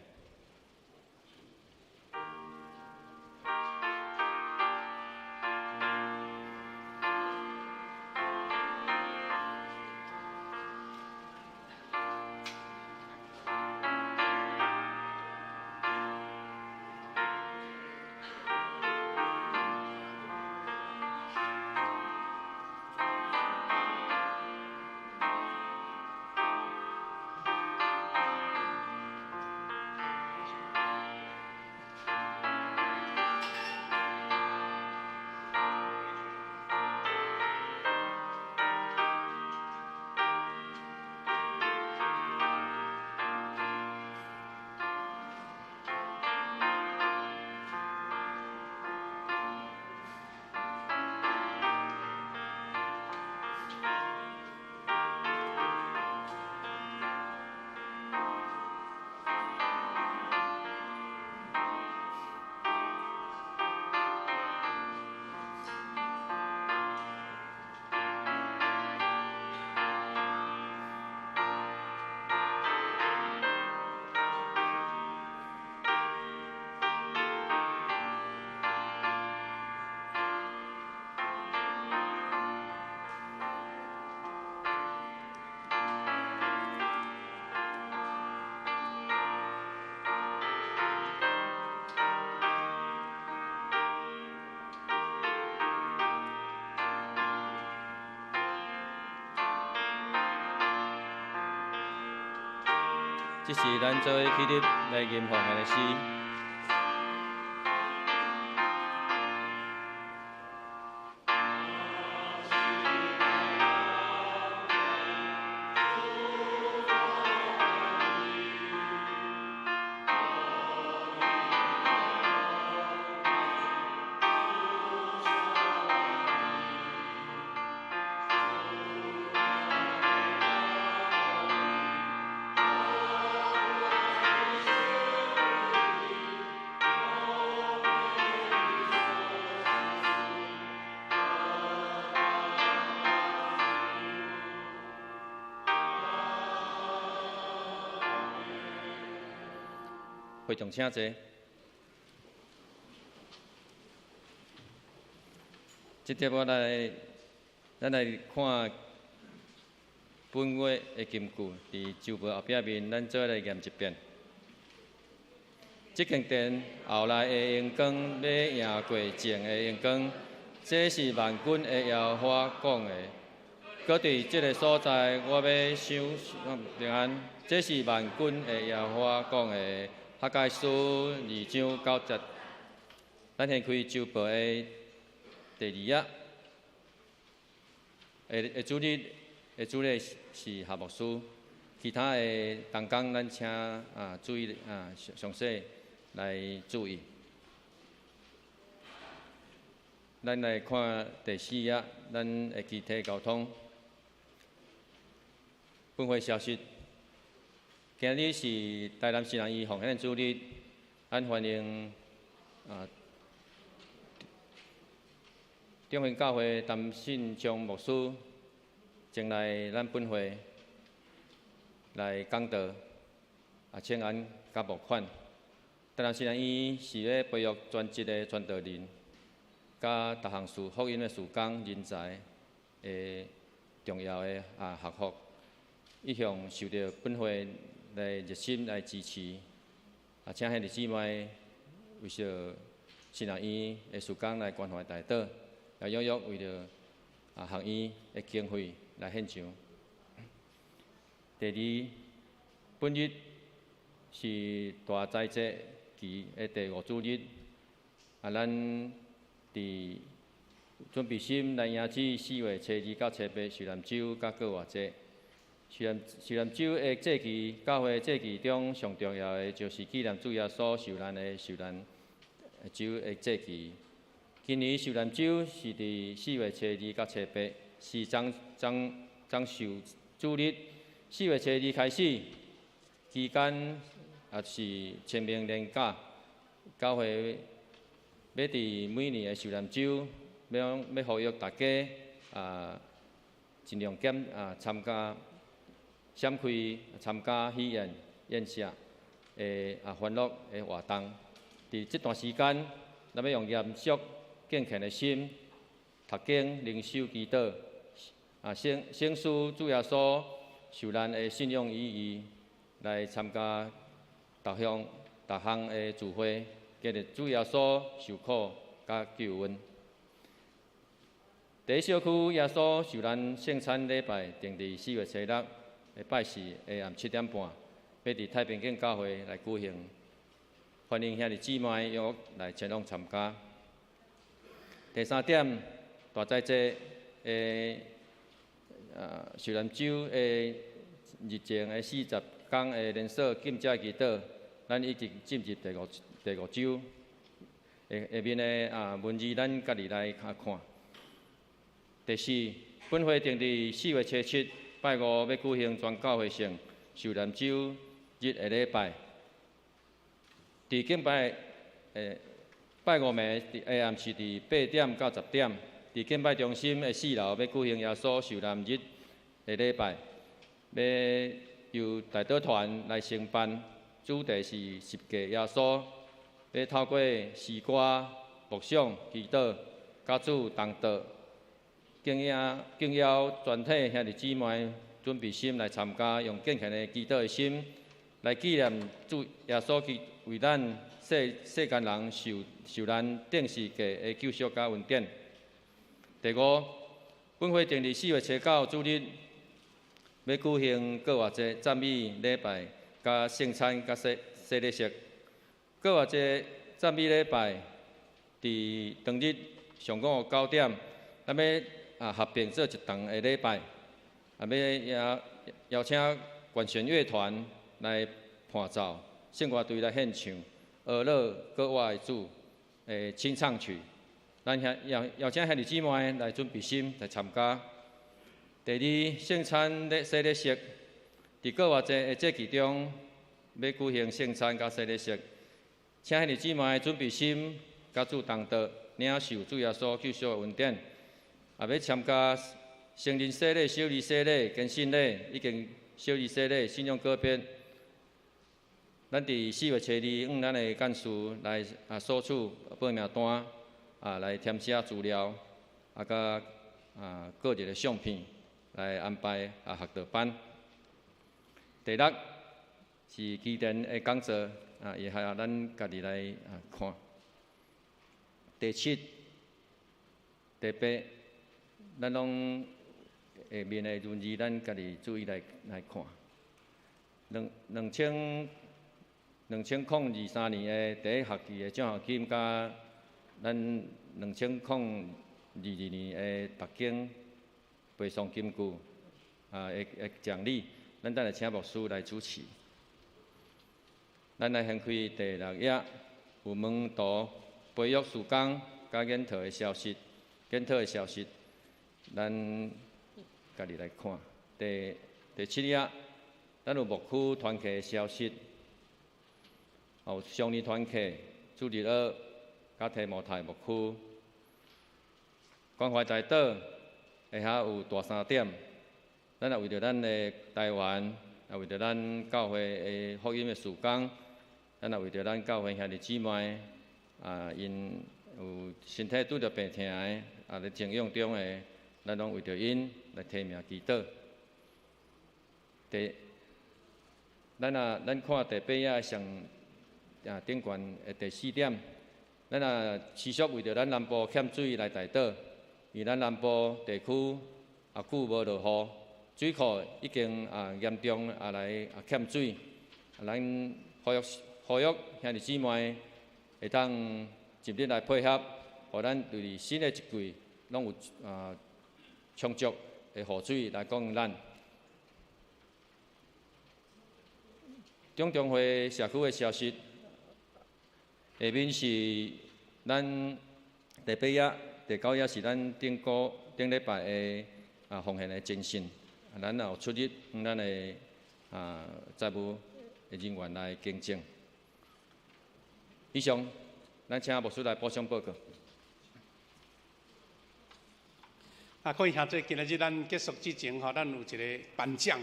这是咱做起立来吟奉献的诗。会众请坐。即节咱来看本月的金句，伫周报后壁面，咱做来念一遍。即间殿后来的荣光，要赢过前的荣光，这是万军的耶和华讲的。搁伫即个所在，我要想平安，这是万军的耶和华讲的。哈该书2章9节，咱先开周报的第2页，主理是夏牧师，其他的同工咱请注意详细来注意。咱来看第4页，咱的集体交通。本会消息。今日是台南新人医奉献主日，咱欢迎中原教会陈信忠牧师前来咱本会来讲道，请安甲募款。台南新人医是咧培育专职的传道人，甲各项福音的事工人才的重要的学服，一向受到本会来热心来支持，请兄弟姊妹为着新人医的事工来关怀代祷，也踊跃为着学院的经费来献上。第二，本日是大斋节期的第5主日，咱伫准备心来迎接4月初2到初8受难周甲过活节。受难周的节期，教会节期中上重要的就是纪念主耶稣受难的受难周的节期。今年受难周是伫4月初2到初8，是长寿主日。4月初2开始，期间也是清明连假，教会要伫每年的受难周，要呼吁大家尽量参加。闪开参加喜宴宴席的欢乐的活动。伫这段时间，咱要用严肃敬虔的心，读经、灵修、祈祷，省思主耶稣受难的信仰意义，来参加逐项的聚会，记得主耶稣受苦甲救恩。第一小区耶稣受难圣餐礼拜定伫4月初6。礼拜四下暗7点半，要伫太平间教会来举行，欢迎兄弟姊妹约来前往参加。第3点，大斋节受难周的日前的40天的连续禁食祈祷，咱已经进入第5周。下面的文字咱家己来看。第4，本会定伫4月初7。拜五要举行全教会性受难周日的礼拜，伫敬拜拜五暝下暗是伫8点到10点，伫敬拜中心的4楼要举行耶稣受难日的礼拜，要由代祷团来承办，主题是十架耶稣，要透过诗歌、默想、祈祷、甲主同道。敬邀全体兄弟姊妹准备心来参加，用敬虔的祈祷的心来纪念主耶稣为咱世间人受难顶世界的救赎甲恩典。第5，本会定伫4月初9主日要举行过活节赞美礼拜甲圣餐甲洗礼式。过活节赞美礼拜伫当日上午9点，咱要合并做一场的礼拜，要邀请管弦乐团来伴奏，圣乐队来献唱《俄勒各我的主》的清唱曲。咱邀请兄弟姊妹来准备心来参加。第2，圣餐洗礼式，伫过活节的节期中要举行圣餐甲洗礼式，请兄弟姊妹准备心，甲主同道，领受主耶稣救赎的恩典。要参加成人洗礼、小儿洗礼、更新礼，已经小儿洗礼、信仰告别。咱伫4月初2，咱的干事来索取报名单，来填写资料，甲个人的相片来安排学道班。第6是基甸的讲座，也还咱家己来看。第7、第8。咱拢下面的文字，咱家己注意来看。2023年的第1学期的奖学金，甲咱2022年的读经背诵金句的奖励，咱等下请牧师来主持。咱来掀开第6页，有门徒培育事工甲研讨的消息，咱家己来看。第7页，咱有牧区团契的消息，有双年团契、主日学、甲提摩太牧区、关怀代祷，下下有大3点。咱也为着咱的台湾，也为着咱教会的福音的事工，咱也为着咱教会兄弟姊妹，因有身体拄着病痛的，咧静养中的。咱拢为着因来提名祈祷。咱看第8页上顶悬的第4点，咱持续为着咱南部欠水来代祷，因咱南部地区久无落雨，水库已经严重来欠水，咱呼吁兄弟姊妹会当尽力来配合，互咱对新的一季拢有充足的雨水来供应咱。中会社区的消息，下面是咱第8页、第9页是咱顶礼拜的奉献的精神，咱也有出入咱的财务的人员来更正。以上，咱请牧师来补充报告。
各位兄弟，今日咱结束之前咱有一个颁奖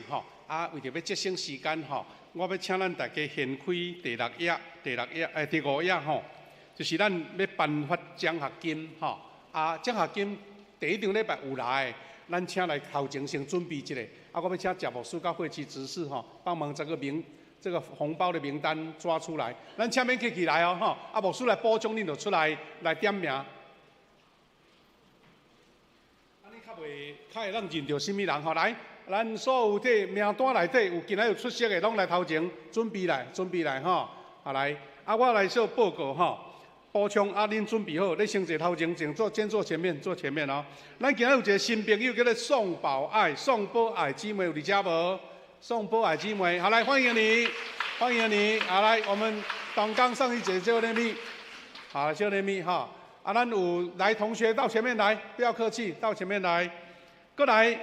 为着要节省时间我要请咱大家掀开第6页、第5页就是咱要颁发奖学金奖学金第1场礼拜有来，咱请来头前先准备一下。我要请贾牧师甲会期执事帮忙这个红包的名单抓出来，咱请免客气来牧师来补充，恁就出来点名。安尼较会让认到什么人来，咱所有这名单内底有今仔有出色的，拢来头前准备来来我来做报告补充恁准备好，你先坐头前，先坐前面咱今仔有一个新朋友叫做宋宝爱姊妹有伫遮无？宋宝爱姊妹，好来欢迎你，来我们刚刚上一节就那咪，就那咪咱有来同学到前面来，不要客气，到前面来，过来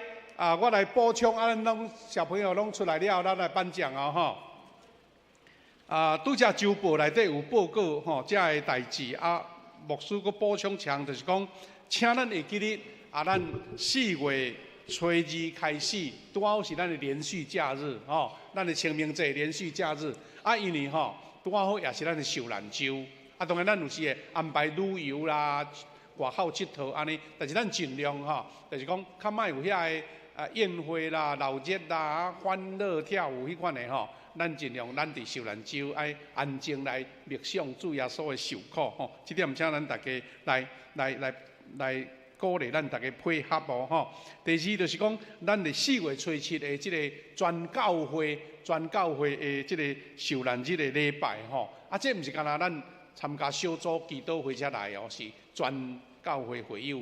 我来补充咱拢小朋友拢出来了，咱来颁奖拄则周报内底有报告遮个代志牧师阁补充强，就是讲，请咱会记得咱4月初2开始，拄好是咱的连续假日咱的清明节连续假日因为拄好也是咱的受难周当然咱有时会安排旅游啦、外口佚佗安尼，但是咱尽量就是讲较莫有遐个宴会啦、闹热啦、欢乐跳舞迄款的咱尽量咱伫受难周爱安静来默想主耶稣的受苦这点请咱大家来鼓励咱大家配合第二就是讲，咱伫4月初7的这个全教会的这个受难日的礼拜这毋是干那咱参加小组祈祷会才来是全教会会友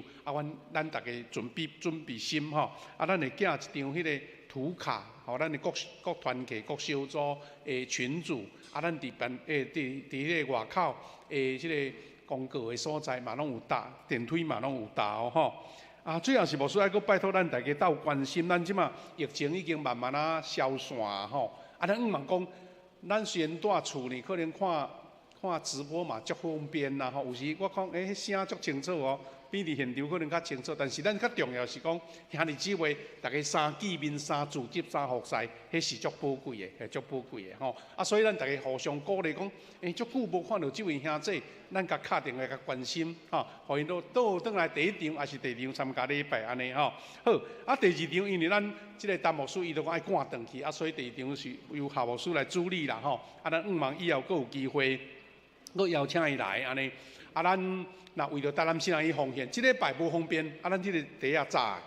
咱大家准备心咱会寄一张迄个图卡咱的各团契、各小组的群组咱伫迄个外口的这个公告的所在嘛拢有搭，电梯嘛拢有搭最后是牧师爱阁拜托咱大家斗关心，咱即马疫情已经慢慢消散咱毋茫讲，咱虽然住厝呢，可能看直播嘛足方便啦有时我讲迄声足清楚比伫现场可能较清楚，但是咱较重要是讲兄弟姊妹大家3见面、3聚集、3服侍，迄是足宝贵的，所以咱大家互相鼓励讲，足久无看到这位兄弟，咱甲敲电话甲关心互因倒转来第1场还是第2场参加礼拜安尼好，第2场因为咱即个陈牧师伊都爱赶转去所以第2场是由夏牧师来主理啦咱毋茫以后阁有机会。我邀请伊来安尼，咱若为着台南新人伊奉献，即礼拜无方便，咱即个第仔早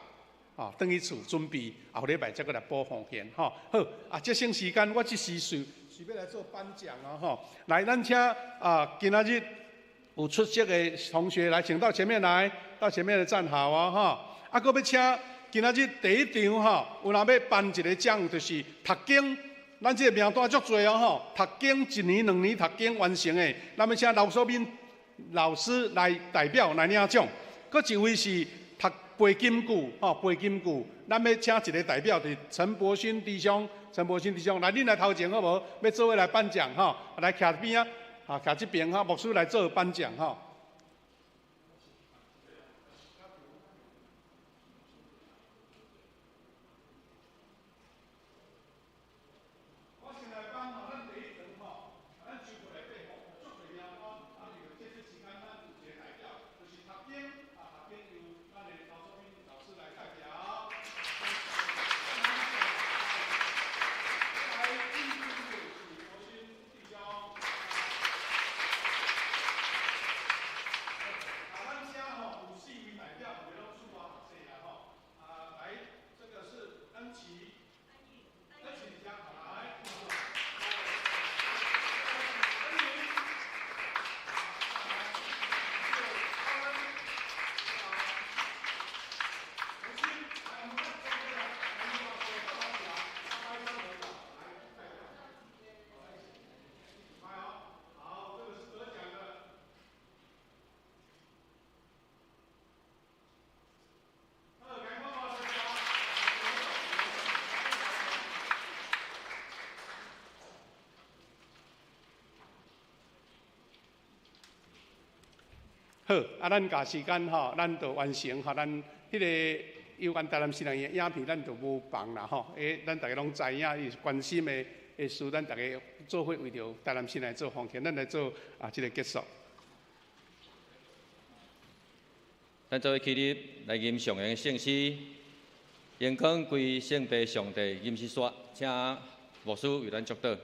转去厝准备，后礼拜再过来补奉献好，节省时间，我即时随要来做颁奖来，咱请今仔日有出色的同学来，请到前面来，到前面来站好搁要请今仔日第1场有若要颁一个奖，就是读经。咱这个名单足多读经1年2年读经完成的，咱要请刘守敏老师来代表来领奖。搁一位是读背金句背金句，咱要请一个代表是陈柏勋弟兄来，恁来头前好无？要做伙来颁奖来徛一边徛这边牧师来做颁奖好，啊，咱甲时间吼，咱就完成吼，咱迄个有关台南新人的影片，咱就无放啦吼。咱大家拢知影，伊是关心的事，咱大家做伙为着台南新人做奉献，咱来做即个结束。
咱做伙起立来吟上人的圣诗，荣光归圣父上帝，吟诗说，请牧师为咱祝祷。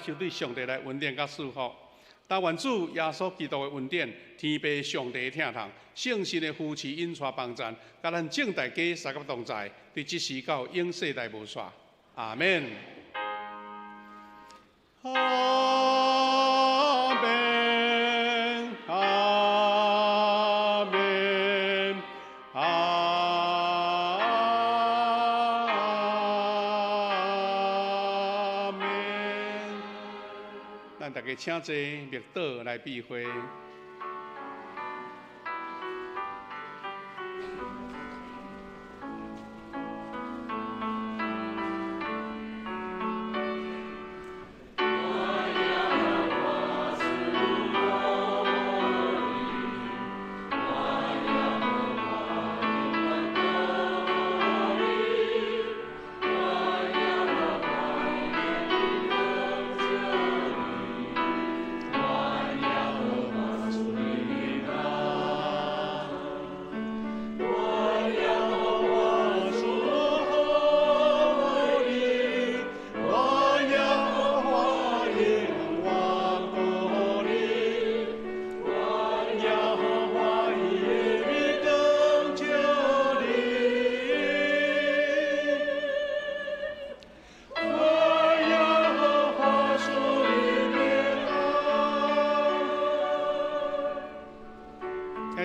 求对上帝来恩典甲祝福，但愿主耶稣基督的恩典、天父上帝的疼痛、圣神的扶持、引带帮助，甲咱正大家三个同在，对即时到永世代无煞。阿门。阿门。阿门。大家请坐，默祷来避讳。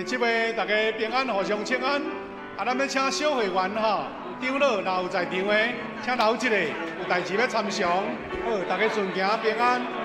即位大家平安，互相请安。咱要请小会员长老，若有在场的，请留一个，有代志要参详。好，大家顺行平安。